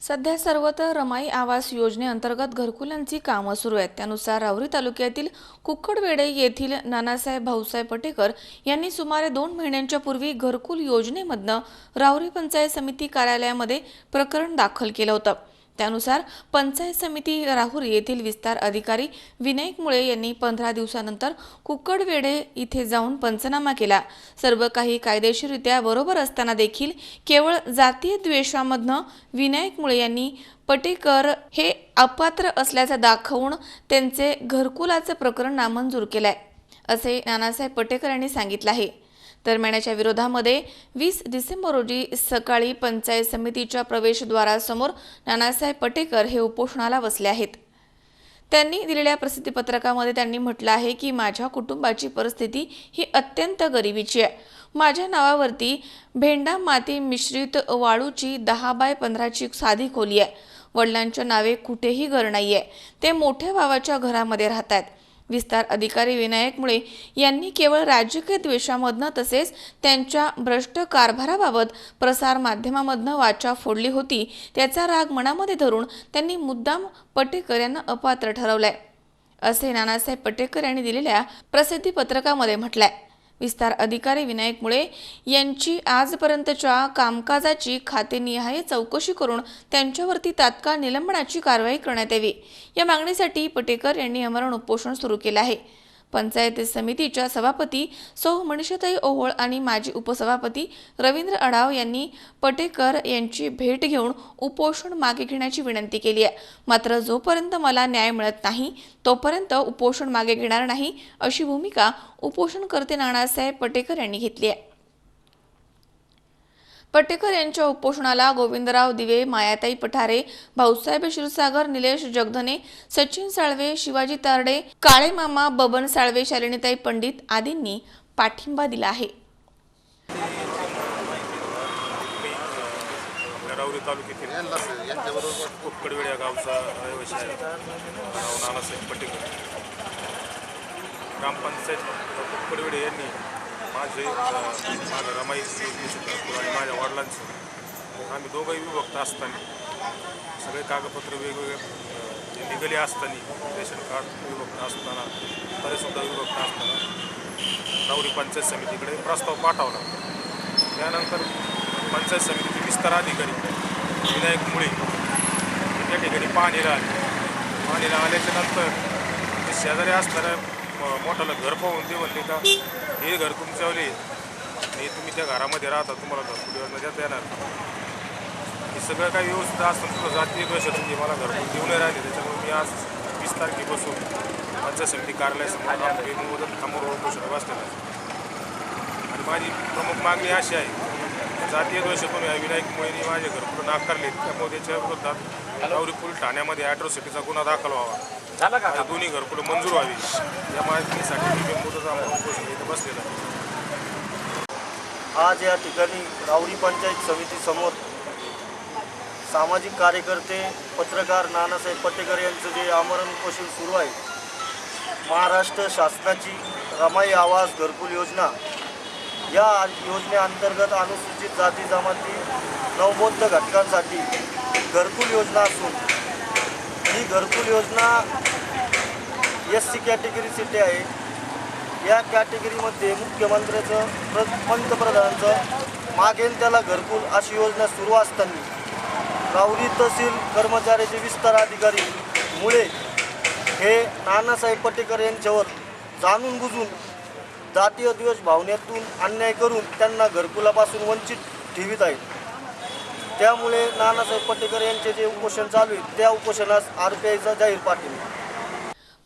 सध्या सर्वत्र रमाई आवास योजनेअंतर्गत घरकुलांची कामं सुरू आहेत। त्यानुसार राहुरी तालुक्यातील कुक्कडवेडे येथील नानासाहेब भाऊसाहेब पटेकर यांनी सुमारे 2 महिन्यांच्या पूर्वी घरकुल योजनेमधनं राहुरी पंचायत समिती कार्यालयामध्ये प्रकरण दाखल केलं होतं। त्यानुसार पंचायत समिती राहुरी येथील विस्तार अधिकारी विनायक मुळे यांनी 15 दिवसानंतर कुक्कडवेडे इथे जाऊन पंचनामा केला। सर्व काही कायदेशीररित्या बरोबर असताना देखील केवळ जातीय द्वेषामधनं विनायक मुळे यांनी पटेकर हे अपात्र असल्याचं दाखवून त्यांचे घरकुलाचे प्रकरण नामंजूर केलंय, असे नानासाहेब पटेकर यांनी सांगितलं आहे। दरम्यानच्या विरोधामध्ये 20 डिसेंबर रोजी सकाळी पंचायत समितीच्या प्रवेशद्वारासमोर नानासाहेब पटेकर हे उपोषणाला बसले आहेत। त्यांनी दिलेल्या प्रसिद्धीपत्रकामध्ये त्यांनी म्हटलं आहे की माझ्या कुटुंबाची परिस्थिती ही अत्यंत गरिबीची आहे. माझ्या नावावरती भेंडा माती मिश्रित वाळूची 10x15ची साधी खोली आहे. वडिलांच्या नावे कुठेही घर नाहीये. ते मोठ्या भावाच्या घरामध्ये राहतात. विस्तार अधिकारी विनायक मुळे यांनी केवळ राजकीय द्वेषामधनं तसेच त्यांच्या भ्रष्ट कारभाराबाबत प्रसार माध्यमामधनं वाचा फोडली होती. त्याचा राग मनामध्ये धरून त्यांनी मुद्दाम पटेकर यांना अपात्र ठरवलंय, असे नानासाहेब पटेकर यांनी दिलेल्या प्रसिद्धी पत्रकामध्ये म्हटलंय. विस्तार अधिकारी विनायक मुळे यांची आजपर्यंतच्या कामकाजाची खातेनिहाय चौकशी करून त्यांच्यावरती तात्काळ निलंबनाची कारवाई करण्यात यावी, या मागणीसाठी पटेकर यांनी आमरण उपोषण सुरू केलं आहे. पंचायत समितीच्या सभापती सौ मनीषाताई ओहोळ आणि माजी उपसभापती रवींद्र अडाव यांनी पटेकर यांची भेट घेऊन उपोषण मागे घेण्याची विनंती केली आहे. मात्र जोपर्यंत मला न्याय मिळत नाही तोपर्यंत उपोषण मागे घेणार नाही, अशी भूमिका उपोषणकर्ते नानासाहेब पटेकर यांनी घेतली आहे. पटेकर यांच्या उपोषणाला गोविंदराव दिवे, मायाताई पठारे, भाऊसाहेब क्षीरसागर, निलेश जगधने, सचिन साळवे, शिवाजी तारडे, काळे मामा, बबन साळवे, शालिनीताई पंडित आदींनी पाठिंबा दिला आहे. राऊरी तालुक्यातील उपकडवेड या गावचा रहिवासी आहे नानासाहेब पटेकर. ग्रामपंचायत उपकडवेड यांनी माझं रमाई आणि माझ्या वडिलांचं आम्ही दोघंही विभक्त असताना सगळे कागदपत्र वेगवेगळे निघाले असताना रेशन कार्ड विभक्त असताना तरीसुद्धा विभक्त असताना राऊरी पंचायत समितीकडे प्रस्ताव पाठवला. त्यानंतर पंचायत समितीचे विस्तार अधिकारी विनायक मुळे त्या ठिकाणी पाहणीला आल्याच्या नंतर ते शेजारी असणाऱ्या मोठालं घर पाहून ते म्हणले का हे घर तुमच्यावले आणि तुम्ही त्या घरामध्ये राहता, तुम्हाला घरकुल योजना देता येणार. हे सगळं काही व्यवस्थित असतं तुझं जातीय द्वेष तुम्ही मला घरकुल देऊ नाही राहिले. त्याच्यामुळे मी आज 20 तारखेपासून पंचायत समिती कार्यालयासमोर बेमुदत थांबून उपोषण बसलेलं आहे. आणि माझी प्रमुख मागणी अशी आहे, जातीय द्वेषातून या विनायक मुळेंनी माझे घरकुल नाकारले, त्यामुळे त्याच्या विरोधात राऊरी पोलीस ठाण्यामध्ये ॲट्रॉसिटीचा गुन्हा दाखल व्हावा, दोन्ही घरकुलं मंजूर व्हावी, या मागणीसाठी मी बेमुदत उपोषण इथं बसलेलं आहे. आज या ठिकाणी राऊरी पंचायत समितीसमोर सामाजिक कार्यकर्ते, पत्रकार नानासाहेब पटेकर यांचं जे आमरण उपोषण सुरू आहे. महाराष्ट्र शासनाची रमाई आवास घरकुल योजना, या योजनेअंतर्गत अनुसूचित जाती जमाती नवबौद्ध घटकांसाठी घरकुल योजना असून ही घरकुल योजना SC कॅटेगरीसाठी आहे. या कॅटेगरीमध्ये मुख्यमंत्र्याचं पंतप्रधानांचं मागेन त्याला घरकुल अशी योजना सुरू असताना राऊरी तहसील कर्मचाऱ्याचे विस्तार अधिकारी मुळे हे नानासाहेब पटेकर यांच्यावर जाणून बुजून जातीय द्वेष भावनेतून अन्याय करून त्यांना घरकुलापासून वंचित ठेवित आहेत. त्यामुळे नानासाहेब पटेकर यांचे जे उपोषण चालू आहे त्या उपोषणास RPIचा जाहीर पाठिंबा.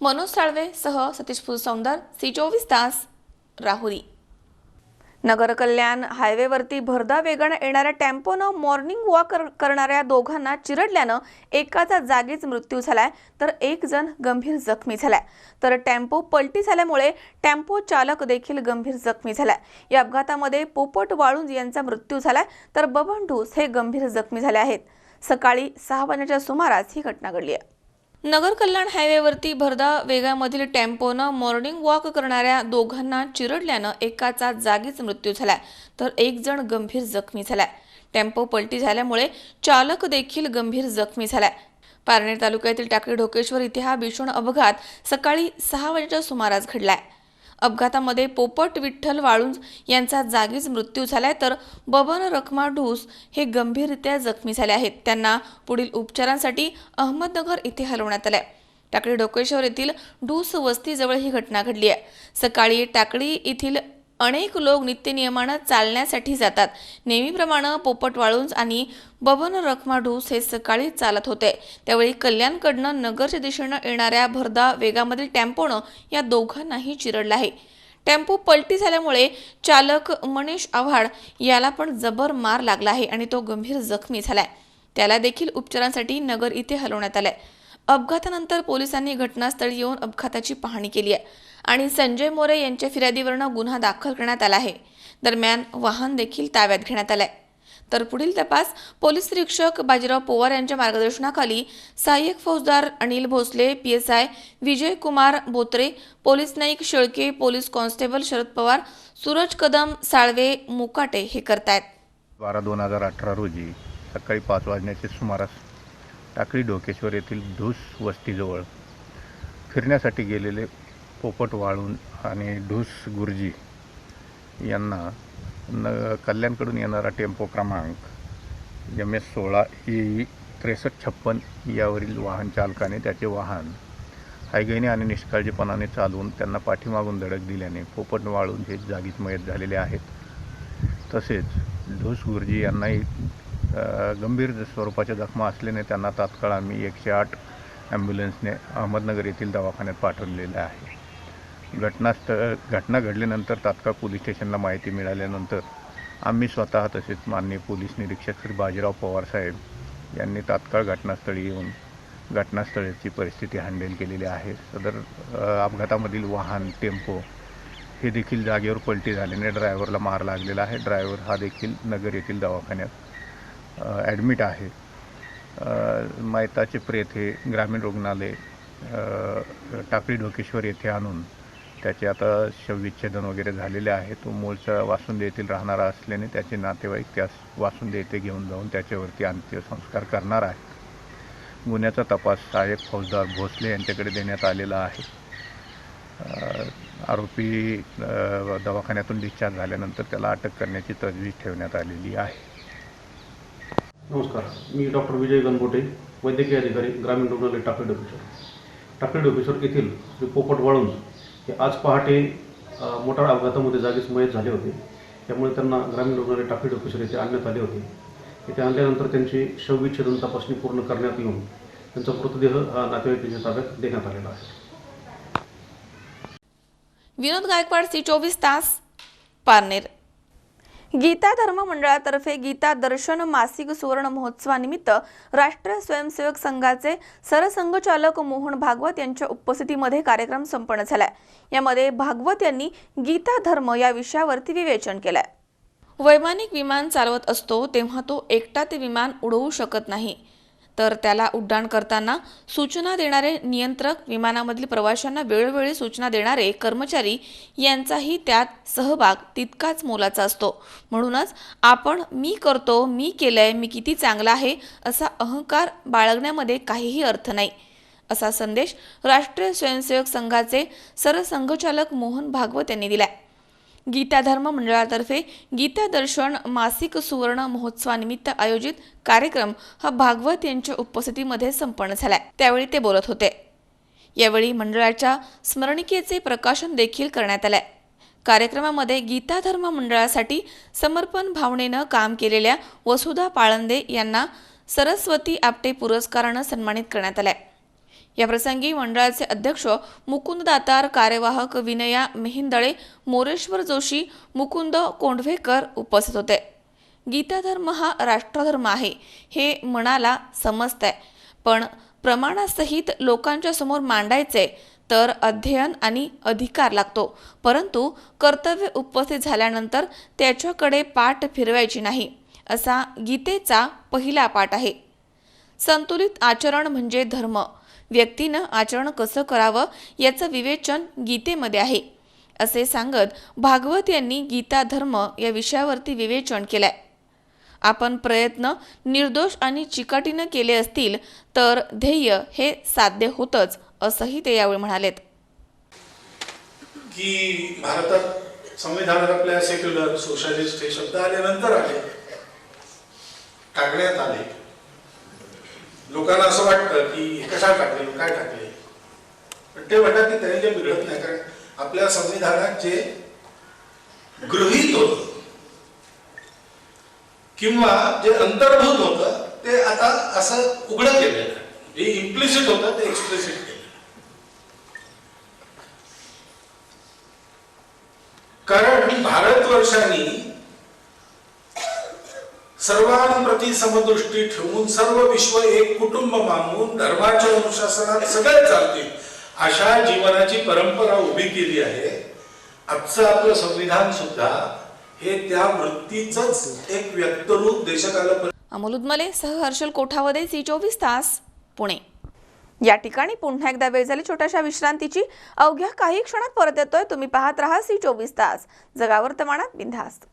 मनोज साळवे सह सतीश फुलसौंदर, C24 तास, राहुरी. नगर कल्याण हायवेवरती भरधाव वेगाने येणाऱ्या टेम्पोनं मॉर्निंग वॉक करणाऱ्या दोघांना चिरडल्यानं एकाचा जागीच मृत्यू झालाय तर एक जण गंभीर जखमी झालाय. तर टेम्पो पलटी झाल्यामुळे टेम्पो चालक देखील गंभीर जखमी झालाय. या अपघातामध्ये पोपट वाळुंज यांचा मृत्यू झालाय तर बबन ढूस हे गंभीर जखमी झाले आहेत. सकाळी 6 वाजण्याच्या सुमारास ही घटना घडली आहे. नगर कल्याण हायवेवरती भरधाव वेगामधील टेम्पोनं मॉर्निंग वॉक करणाऱ्या दोघांना चिरडल्यानं एकाचा जागीच मृत्यू झालाय तर एक जण गंभीर जखमी झालाय. टेम्पो पलटी झाल्यामुळे चालक देखील गंभीर जखमी झालाय. पारनेर तालुक्यातील टाकळी ढोकेश्वर इथे हा भीषण अपघात सकाळी 6 वाजेच्या सुमारास घडलाय. अपघातामध्ये पोपट विठ्ठल वाळुंज यांचा जागीच मृत्यू झालाय तर बबन रखमा ढूस हे गंभीररित्या जखमी झाले आहेत. त्यांना पुढील उपचारांसाठी अहमदनगर इथे हलवण्यात आलंय. टाकळी ढोकेश्वर येथील ढूस वस्तीजवळ ही घटना घडली आहे. सकाळी टाकळी येथील अनेक लोक नित्यनियमानं चालण्यासाठी जातात. नेहमीप्रमाणे पोपट वाळुंज आणि बबन रखमा ढूस हे सकाळी चालत होते. त्यावेळी कल्याणकडनं नगरच्या दिशेनं येणाऱ्या भरधाव वेगामधील टेम्पोनं या दोघांनाही चिरडलं आहे. टेम्पो पलटी झाल्यामुळे चालक मनीष आव्हाड याला पण जबर मार लागला आहे आणि तो गंभीर जखमी झालाय. त्याला देखील उपचारांसाठी नगर इथे हलवण्यात आलंय. अपघातानंतर पोलिसांनी घटनास्थळी येऊन अपघाताची पाहणी केली आहे आणि संजय मोरे यांच्या फिर्यादीवरून गुन्हा दाखल करण्यात आला आहे. दरम्यान वाहन देखील ताब्यात घेण्यात आलंय. तर पुढील तपास पोलीस निरीक्षक बाजीराव पवार यांच्या मार्गदर्शनाखाली सहाय्यक फौजदार Anil Bhosale, PSI Vijay Kumar Botre, police Naik Shelke, police constable Sharad Pawar, Suraj Kadam, Salve, Mukate हे करतायत. 12/2018 रोजी सकाळी 5 वाजण्याच्या सुमारास टाकळी डोकेश्वर येथील ढूस वस्तीजवळ फिरण्यासाठी गेलेले पोपट वाळून आणि ढूस गुरुजी यांना कल्याणकडून येणारा टेम्पो क्रमांक MS 16 EE 6356 यावरील वाहन चालकाने त्याचे वाहन हायगैने आणि निष्काळजीपणाने चालवून त्यांना पाठीमागून धडक दिल्याने पोपट वाळून हे जागीच मयत झालेले आहेत. तसेच ढूस गुरुजी यांनाही गंभीर स्वरूपाच्या जखमा असल्याने त्यांना तात्काळ आम्ही 108 ॲम्ब्युलन्सने अहमदनगर येथील दवाखान्यात पाठवलेले आहे. घटना घडल्यानंतर तात्काळ पोलीस स्टेशनला माहिती मिळाल्यानंतर आम्ही स्वतः तसेच माननीय पोलीस निरीक्षक श्री बाजीराव पवार साहेब यांनी तात्काळ घटनास्थळी येऊन घटनास्थळाची परिस्थिती हँडल केलेली आहे. सदर अपघातामधील वाहन टेम्पो हे देखील जागेवर पलटी झाल्याने ड्रायव्हरला मार लागलेला आहे. ड्रायव्हर हा देखील नगर येथील दवाखान्यात ॲडमिट आहे. मयताचे प्रेत हे ग्रामीण रुग्णालय टाकळी डोकेश्वर येथे आणून त्याचे आता शवविच्छेदन वगैरे झालेले आहे. तो मूळचा वासुंदे येथील राहणारा असल्याने त्याचे नातेवाईक त्यास वासुंदे येथे घेऊन जाऊन त्याच्यावरती अंत्यसंस्कार करणार आहे. गुन्ह्याचा तपास सहाय्यक फौजदार भोसले यांच्याकडे देण्यात आलेला आहे. आरोपी दवाखान्यातून डिस्चार्ज झाल्यानंतर त्याला अटक करण्याची तजवीज ठेवण्यात आलेली आहे. नमस्कार, मी डॉक्टर विजय गणबोटे, वैद्यकीय अधिकारी, ग्रामीण रुग्णालय टाकळी डोकेश्वर. टाकळी डोकेश्वर येथील श्री पोपट वाळून हे आज पहाटे मोटार अपघातामध्ये जागीच मयत झाले होते. त्यामुळे त्यांना ग्रामीण रुग्णालय टाकळी डोकेश्वर येथे आणण्यात आले होते. येथे आणल्यानंतर त्यांची शवविच्छेदन तपासणी पूर्ण करण्यात येऊन त्यांचा मृतदेह हा नातेवाईकांच्या ताब्यात देण्यात आलेला आहे. विनोद गायकवाड, C24 तास, पारनेर. गीता धर्म मंडळातर्फे गीता दर्शन मासिक सुवर्ण महोत्सवानिमित्त राष्ट्रीय स्वयंसेवक संघाचे सरसंघचालक मोहन भागवत यांच्या उपस्थितीमध्ये कार्यक्रम संपन्न झालाय. यामध्ये भागवत यांनी गीता धर्म या विषयावरती विवेचन केलंय. वैमानिक विमान चालवत असतो तेव्हा तो एकटा ते विमान उडवू शकत नाही, तर त्याला उड्डाण करताना सूचना देणारे नियंत्रक, विमानामधील प्रवाशांना वेळोवेळी सूचना देणारे कर्मचारी यांचाही त्यात सहभाग तितकाच मोलाचा असतो. म्हणूनच आपण मी करतो, मी केलंय, मी किती चांगला आहे असा अहंकार बाळगण्यामध्ये काहीही अर्थ नाही, असा संदेश राष्ट्रीय स्वयंसेवक संघाचे सरसंघचालक मोहन भागवत यांनी दिलाय. गीता धर्म मंडळातर्फे गीता दर्शन मासिक सुवर्ण महोत्सवानिमित्त आयोजित कार्यक्रम हा भागवत यांच्या उपस्थितीमध्ये संपन्न झालाय. त्यावेळी ते बोलत होते. यावेळी मंडळाच्या स्मरणिकेचे प्रकाशन देखील करण्यात आलंय. कार्यक्रमामध्ये गीता धर्म मंडळासाठी समर्पण भावनेनं काम केलेल्या वसुधा पाळंदे यांना सरस्वती आपटे पुरस्कारानं सन्मानित करण्यात आलंय. या प्रसंगी मंडळाचे अध्यक्ष मुकुंद दातार, कार्यवाहक विनया मेहिंदळे, मोरेश्वर जोशी, मुकुंद कोंढवेकर उपस्थित होते. गीता धर्म हा राष्ट्रधर्म आहे हे मनाला समजतंय, पण प्रमाणासहित लोकांच्या समोर मांडायचे तर अध्ययन आणि अधिकार लागतो. परंतु कर्तव्य उपस्थित झाल्यानंतर त्याच्याकडे पाठ फिरवायची नाही, असा गीतेचा पहिला पाठ आहे. संतुलित आचरण म्हणजे धर्म. व्यक्तीनं आचरण कसं करावं याचं विवेचन गीतेमध्ये आहे, असे सांगत भागवत यांनी गीता धर्म या विषयावरती विवेचन केलंय. आपण प्रयत्न निर्दोष आणि चिकाटीनं केले असतील तर ध्येय हे साध्य होतंच, असंही ते यावेळी म्हणालेत. की भारतात संविधानात आपल्या सेक्युलर, सोशलिस्ट हे शब्द आल्यानंतर आले, टाकण्यात आले. लोकांना असं वाटतं की कशा टाकले, काय टाकले, पण ते वाटतं की त्यांनी जे बिघडत नाही. कारण आपल्या संविधानात जे गृहीत होतं किंवा जे अंतर्भूत होतं ते आता असं उघडं केलेलं आहे. जे इम्प्लिसिट होतं ते एक्सप्लिसिट केलं. कारण भारतवर्षाने सर्वांप्रती समदृष्टी ठेवून सर्व विश्व एक कुटुंब मानून धर्माच्या अनुशासनात सगळे चालतील अशा जीवनाची परंपरा उभी केली आहे. आजचं आपलं संविधान सुद्धा हे त्या वृत्तीचंच एक व्यक्तरूप देशकाला. अमोल उदमले सह हर्षल कोठावदे, C24 तास, पुणे. या ठिकाणी पुन्हा एकदा वेळ झाली छोट्याशा विश्रांतीची. अवघ्या काही क्षणात परत येतोय. तुम्ही पाहत राहा C24 तास, जगा वर्तमानात बिनधास्त.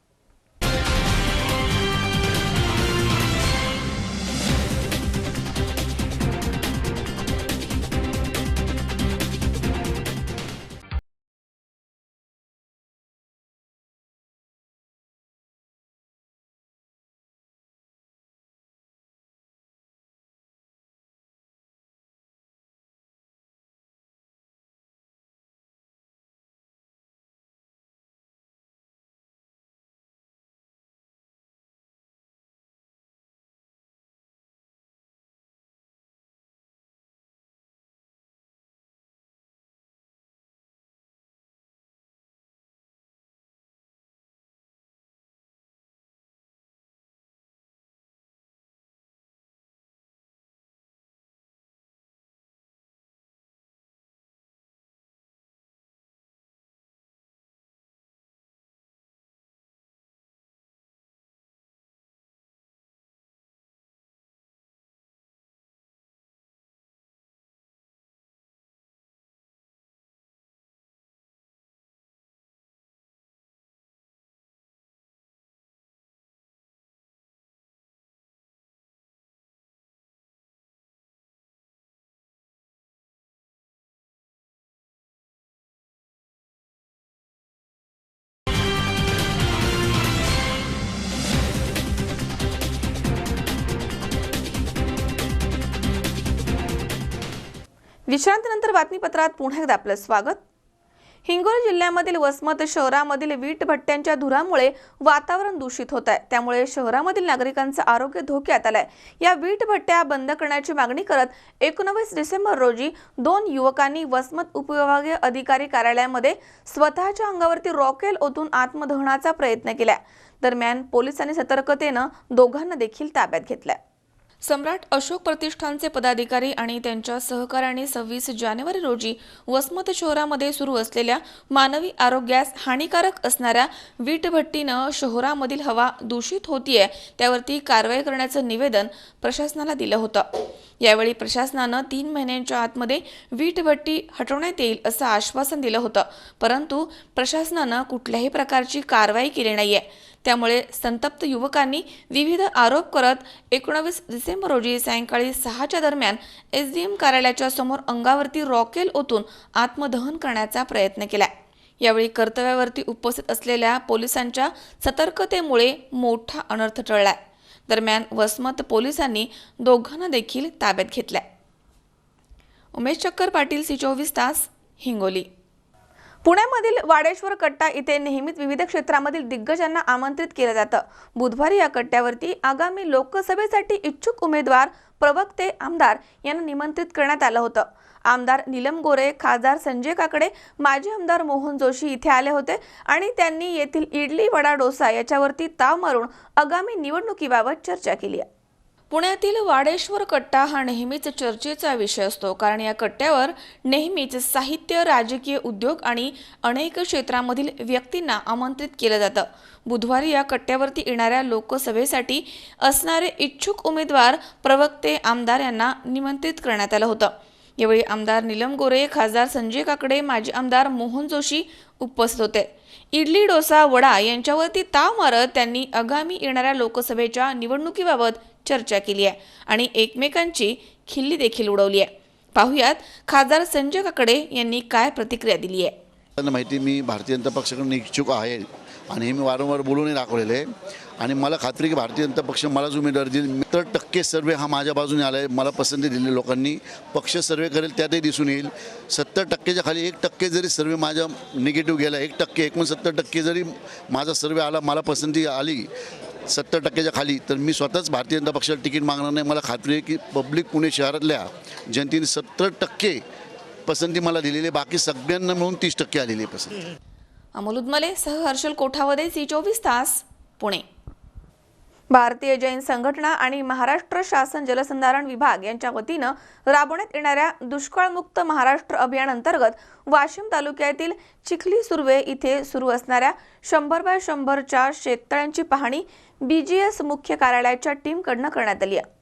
विश्रांतीनंतर बातमीपत्रात पुन्हा एकदा आपलं स्वागत. हिंगोली जिल्ह्यामधील वसमत शहरामधील वीट भट्ट्यांच्या धुरामुळे वातावरण दूषित होत आहे. त्यामुळे शहरामधील नागरिकांचं आरोग्य धोक्यात आलंय. या वीट भट्ट्या बंद करण्याची मागणी करत 19 डिसेंबर रोजी 2 युवकांनी वसमत उपविभागीय अधिकारी कार्यालयामध्ये स्वतःच्या अंगावरती रॉकेल ओतून आत्मदहनाचा प्रयत्न केला. दरम्यान पोलिसांनी सतर्कतेनं दोघांना देखील ताब्यात घेतलंय. सम्राट अशोक प्रतिष्ठानचे पदाधिकारी आणि त्यांच्या सहकाऱ्यांनी 26 जानेवारी रोजी वसमत शहरामध्ये सुरू असलेल्या मानवी आरोग्यास हानिकारक असणाऱ्या वीटभट्टीनं शहरामधील हवा दूषित होतीये त्यावरती कारवाई करण्याचं निवेदन प्रशासनाला दिलं होतं. यावेळी प्रशासनानं 3 महिन्यांच्या आतमध्ये वीटभट्टी हटवण्यात येईल असं आश्वासन दिलं होतं. परंतु प्रशासनानं कुठल्याही प्रकारची कारवाई केली नाहीये. त्यामुळे संतप्त युवकांनी विविध आरोप करत 19 डिसेंबर रोजी सायंकाळी 6च्या दरम्यान SDM कार्यालयाच्या समोर अंगावरती रॉकेल ओतून आत्मदहन करण्याचा प्रयत्न केला. यावेळी कर्तव्यावरती उपस्थित असलेल्या पोलिसांच्या सतर्कतेमुळे मोठा अनर्थ टळलाय. दरम्यान वसमत पोलिसांनी दोघांना देखील ताब्यात घेतलाय. उमेश चक्कर पाटील, C24 तास, हिंगोली. पुण्यामधील वाडेश्वर कट्टा इथे नेहमीच विविध क्षेत्रामधील दिग्गजांना आमंत्रित केलं जातं. बुधवारी या कट्ट्यावरती आगामी लोकसभेसाठी इच्छुक उमेदवार, प्रवक्ते, आमदार यांना निमंत्रित करण्यात आलं होतं. आमदार नीलम गोरे, खासदार संजय काकडे, माजी आमदार मोहन जोशी इथे आले होते आणि त्यांनी येथील इडली, वडा, डोसा याच्यावरती ताव मारून आगामी निवडणुकीबाबत चर्चा केली आहे. पुण्यातील वाडेश्वर कट्टा हा नेहमीच चर्चेचा विषय असतो. कारण या कट्ट्यावर नेहमीच साहित्य, राजकीय उद्योग आणि अनेक क्षेत्रामधील व्यक्तींना आमंत्रित केलं जातं. बुधवारी या कट्ट्यावरती येणाऱ्या लोकसभेसाठी असणारे इच्छुक उमेदवार, प्रवक्ते, आमदार यांना निमंत्रित करण्यात आलं होतं. यावेळी आमदार नीलम गोरे, खासदार संजय काकडे, माजी आमदार मोहन जोशी उपस्थित होते. इडली, डोसा, वडा यांच्यावरती ताव मारत त्यांनी आगामी येणाऱ्या लोकसभेच्या निवडणुकीबाबत चर्चा केली आहे आणि एकमेकांची खिल्ली देखील उडवली आहे. पाहुयात खासदार संजय काकडे यांनी काय प्रतिक्रिया दिली आहे. माहिती, मी भारतीय जनता पक्षाकडून इच्छुक आहे आणि हे मी वारंवार बोलूनही दाखवलेलं आहे आणि मला खात्री की भारतीय जनता पक्ष मलाच उमेदवार देईल. 70% सर्वे हा माझ्या बाजूने आला आहे. मला पसंती दिलेल्या लोकांनी पक्ष सर्वे करेल त्यातही दिसून येईल. 70%च्या खाली 1% जरी सर्वे माझा निगेटिव्ह गेला, 1% एकूण 70% जरी माझा सर्वे आला, मला पसंती आली 70%च्या खाली, तर मी स्वतःच भारतीय जनता पक्षाला तिकीट मागणार नाही. मला खात्री आहे की पब्लिक पुणे शहरातल्या जनतेने 70% पसंती मला दिलेली, बाकी सगळ्यांना मिळून 30% आलेली आहे पसंती. अमोल उदमले सह हर्षल कोठावदे, C24 तास, पुणे. भारतीय जैन संघटना आणि महाराष्ट्र शासन जलसंधारण विभाग यांच्या वतीनं राबवण्यात येणाऱ्या दुष्काळमुक्त महाराष्ट्र अभियान अंतर्गत वाशिम तालुक्यातील चिखली सुर्वे इथे सुरू असणाऱ्या 100x100च्या शेततळ्यांची पाहणी BGS मुख्य कार्यालयाच्या टीमकडून करण्यात आली आहे.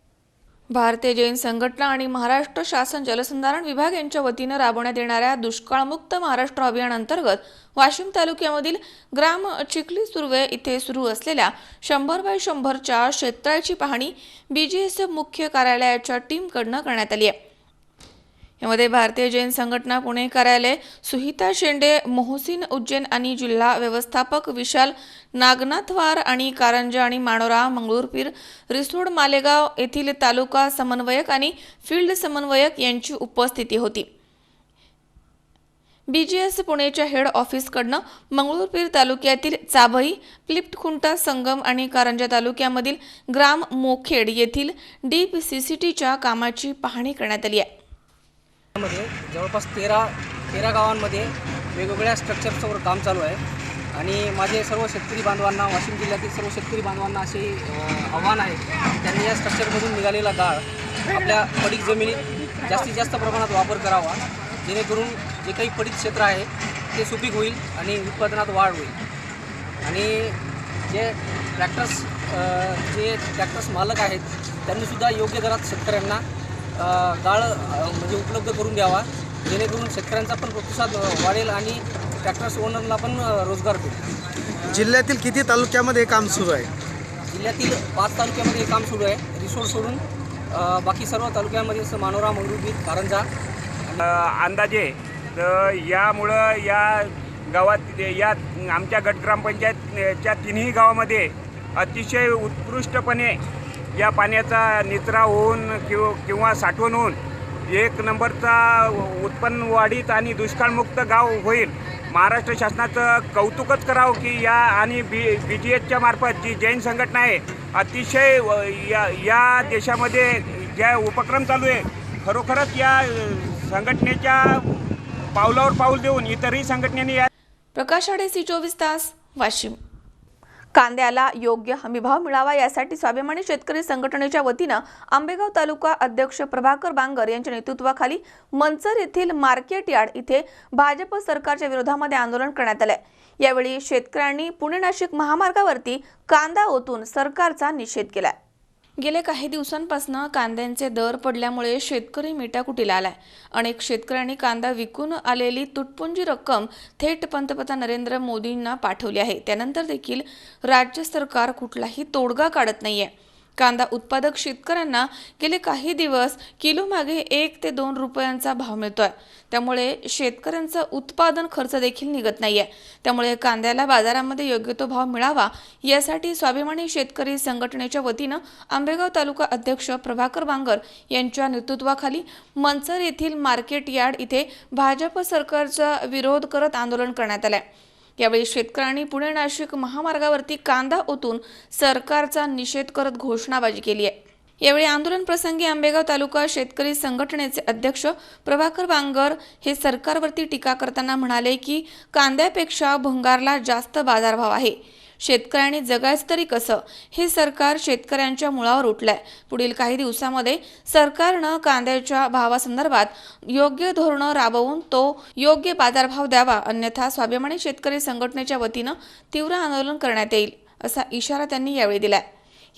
भारतीय जैन संघटना आणि महाराष्ट्र शासन जलसंधारण विभाग यांच्या वतीनं राबवण्यात येणाऱ्या दुष्काळमुक्त महाराष्ट्र अभियान अंतर्गत वाशिम तालुक्यामधील ग्राम चिखली सुर्वे इथे सुरू असलेल्या 100x100च्या शेततळ्याची पाहणी BGS मुख्य कार्यालयाच्या टीमकडून करण्यात आली आहे. यामध्ये भारतीय जैन संघटना पुणे कार्यालय, सुहिता शेंडे, मोहसिन उज्जैन आणि जिल्हा व्यवस्थापक विशाल नागनाथवार आणि कारंजा आणि मानोरा, मंगळूरपीर, रिसोड, मालेगाव येथील तालुका समन्वयक आणि फील्ड समन्वयक यांची उपस्थिती होती. BGS पुणेच्या हेड ऑफिसकडनं मंगळूरपीर तालुक्यातील चाभई, प्लिप्टखुंटा, संगम आणि कारंजा तालुक्यामधील ग्राम मोखेड येथील डीप CCTच्या कामाची पाहणी करण्यात आली आहे. जवळपास 13 गावांमध्ये वेगवेगळ्या स्ट्रक्चरवर काम चालू आहे आणि माझे सर्व शेतकरी बांधवांना, वाशिम जिल्ह्यातील सर्व शेतकरी बांधवांना असे आव्हान आहे, त्यांनी या स्ट्रक्चरमधून निघालेला गाळ आपल्या पडीक जमिनीत जास्तीत जास्त प्रमाणात वापर करावा, जेणेकरून जे काही पडीक क्षेत्र आहे ते सुपीक होईल आणि उत्पादनात वाढ होईल. आणि जे ट्रॅक्टर्स मालक आहेत त्यांनीसुद्धा योग्य दरात शेतकऱ्यांना गाळ म्हणजे उपलब्ध करून द्यावा, जेणेकरून शेतकऱ्यांचा पण प्रतिसाद वाढेल आणि ट्रॅक्टर्स ओनरला पण रोजगार भेटेल. जिल्ह्यातील किती तालुक्यामध्ये काम सुरू आहे? जिल्ह्यातील 5 तालुक्यामध्ये हे काम सुरू आहे. रिसोड सोडून बाकी सर्व तालुक्यामध्ये मानोरा, मंगळूरपीर, कारंजा. अंदाजे यामुळं या गावात या आमच्या गट ग्रामपंचायतच्या 3ही गावामध्ये अतिशय उत्कृष्टपणे या पाण्याचा निचरा होऊन किंवा साठवण होऊन 1 नंबरचा उत्पन्न वाढीत आणि दुष्काळमुक्त गाव होईल. महाराष्ट्र शासनाचं कौतुकच करावं की या आणि BGSच्या मार्फत जी जैन संघटना आहे अतिशय या देशामध्ये ज्या उपक्रम चालू आहे, खरोखरच या संघटनेच्या पावलावर पाऊल देऊन इतरही संघटनेने या. प्रकाश आडे, C24 तास, वाशिम. कांद्याला योग्य हमीभाव मिळावा यासाठी स्वाभिमानी शेतकरी संघटनेच्या वतीनं आंबेगाव तालुका अध्यक्ष प्रभाकर बांगर यांच्या नेतृत्वाखाली मंचर येथील मार्केट यार्ड इथे भाजप सरकारच्या विरोधामध्ये आंदोलन करण्यात आले. यावेळी शेतकऱ्यांनी पुणे-नाशिक महामार्गावरती कांदा ओतून सरकारचा निषेध केला. गेल्या काही दिवसांपासून कांद्यांचे दर पडल्यामुळे शेतकरी मेटाकुटीला आलाय. अनेक शेतकऱ्यांनी कांदा विकून आलेली तुटपुंजी रक्कम थेट पंतप्रधान नरेंद्र मोदींना पाठवली आहे. त्यानंतर देखील राज्य सरकार कुठलाही तोडगा काढत नाहीये. कांदा उत्पादक शेतकऱ्यांना गेले काही दिवस किलो मागे 1 ते 2 रुपयांचा भाव मिळतोय. त्यामुळे शेतकऱ्यांचा उत्पादन खर्च देखील निघत नाहीये. त्यामुळे कांद्याला बाजारामध्ये योग्य तो भाव मिळावा यासाठी स्वाभिमानी शेतकरी संघटनेच्या वतीनं आंबेगाव तालुका अध्यक्ष प्रभाकर बांगर यांच्या नेतृत्वाखाली मंचर येथील मार्केट यार्ड इथे भाजप सरकारचा विरोध करत आंदोलन करण्यात आले. यावेळी शेतकऱ्यांनी पुणे-नाशिक महामार्गावरती कांदा ओतून सरकारचा निषेध करत घोषणाबाजी केली आहे. यावेळी आंदोलन प्रसंगी आंबेगाव तालुका शेतकरी संघटनेचे अध्यक्ष प्रभाकर बांगर हे सरकारवरती टीका करताना म्हणाले की कांद्यापेक्षा भंगारला जास्त बाजारभाव आहे. शेतकऱ्यांनी जगायचं तरी कसं, हे सरकार शेतकऱ्यांच्या मुळावर उठलंय. पुढील काही दिवसांमध्ये सरकारनं कांद्याच्या भावासंदर्भात योग्य धोरणं राबवून तो योग्य बाजारभाव द्यावा, अन्यथा स्वाभिमानी शेतकरी संघटनेच्या वतीनं तीव्र आंदोलन करण्यात येईल असा इशारा त्यांनी यावेळी दिलाय.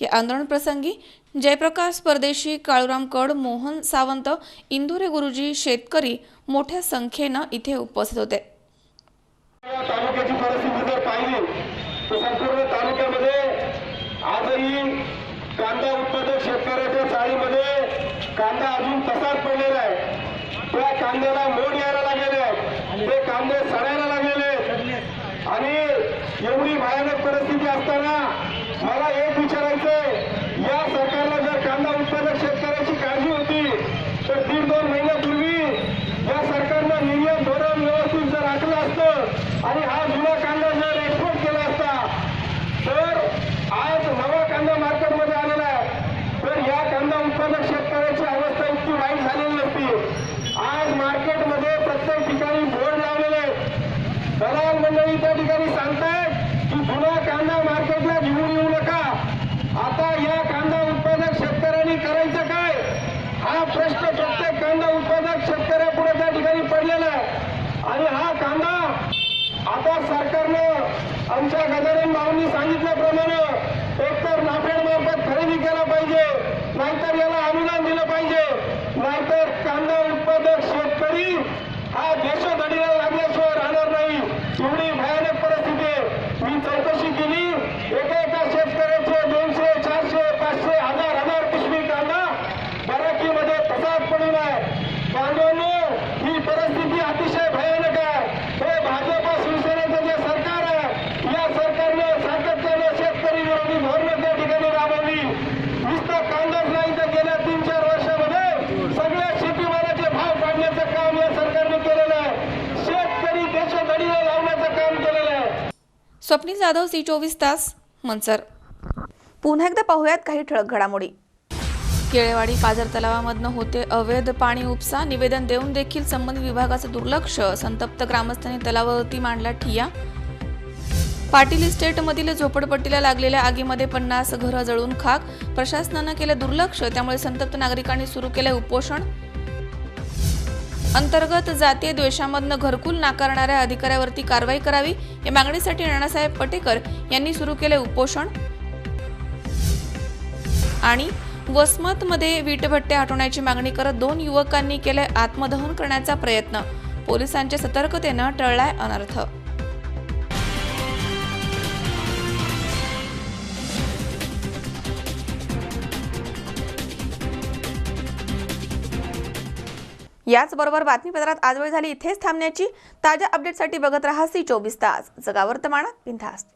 या आंदोलन प्रसंगी जयप्रकाश परदेशी, काळूराम कड, मोहन सावंत, इंदुरे गुरुजी, शेतकरी मोठ्या संख्येनं इथे उपस्थित होते. संपूर्ण तालुक्यामध्ये आजही कांदा उत्पादक शेतकऱ्याच्या चाळीमध्ये कांदा अजून तसाच पडलेला आहे. त्या कांद्याला मोड यायला लागलेले आहेत, ते कांदे सडायला लागलेले आणि एवढी भयानक परिस्थिती असताना मला एक विचारायचंय, या सरकारला जर कांदा उत्पादक शेतकऱ्याची काळजी होती तर 1.5-2 महिन्यापूर्वी या सरकारनं नियम धोरण व्यवस्थित जर आखलं असतं आणि हा जुना कांदा जर एक्सपोर्ट केला असता तर आज नवा कांदा मार्केटमध्ये आलेला आहे, तर या कांदा उत्पादक शेतकऱ्याची अवस्था इतकी वाईट झालेली नसती. आज मार्केटमध्ये प्रत्येक ठिकाणी बोर्ड लावलेले दलाल मंडळी त्या ठिकाणी सांगतायत की जुना कांदा मार्केटला घेऊन येऊ नका. आता आता सरकारनं आमच्या गजानन भाऊंनी सांगितल्याप्रमाणे एकतर नाफेड मार्फत खरेदी केला पाहिजे, नाहीतर याला अनुदान दिलं पाहिजे, नाहीतर कांदा उत्पादक शेतकरी हा देशोधडीला लागल्याशिवाय राहणार नाही. एवढी भयानक परिस्थिती आहे. मी चौकशी केली, एका शेतकऱ्याचे 200, 400, 500, 1000 पिशवी कांदा बराकीमध्ये तसाच पडून आहे. बांधवांनो, ही परिस्थिती अतिशय भयानक आहे. हे भाजपा शिवसेनेचं जे सरकार आहे, या सरकारनं सातत्यानं शेतकरी विरोधी धोरणं त्या ठिकाणी राबवली. नुसतं कांदाच नाही तर गेल्या 3-4 वर्षामध्ये सगळ्या शेतीमालाचे भाव काढण्याचं काम या सरकारने केलेलं आहे. शेतकरी देशोधडीला लावण्याचं काम केलेलं आहे. स्वप्नील जाधव, C24 तास, मनसर. पुन्हा एकदा पाहूयात काही ठळक घडामोडी. केळेवाडी पाझर तलावामधनं होते अवैध पाणी उपसा, निवेदन देऊन देखील संबंधित विभागाचं दुर्लक्ष, संतप्त ग्रामस्थांनी तलावावरती मांडला ठिय्या. पाटील इस्टेटमधील झोपडपट्टीला लागलेल्या आगीमध्ये 50 घरं जळून खाक, प्रशासनानं केलं दुर्लक्ष, त्यामुळे संतप्त नागरिकांनी सुरू केलं उपोषण. अंतर्गत जातीय द्वेषामधनं घरकुल नाकारणाऱ्या अधिकाऱ्यावरती कारवाई करावी या मागणीसाठी नानासाहेब पटेकर यांनी सुरू केले उपोषण. आणि वसमतमध्ये वीटभट्टे हटवण्याची मागणी करत 2 युवकांनी केले आत्मदहन करण्याचा प्रयत्न, पोलिसांच्या सतर्कतेनं टळलाय अनर्थ. याचबरोबर बातमीपत्रात आज वेळ झाली इथेच थांबण्याची. ताज्या अपडेटसाठी बघत रहा C24 तास, जगा वर्तमानात बिनधास्त.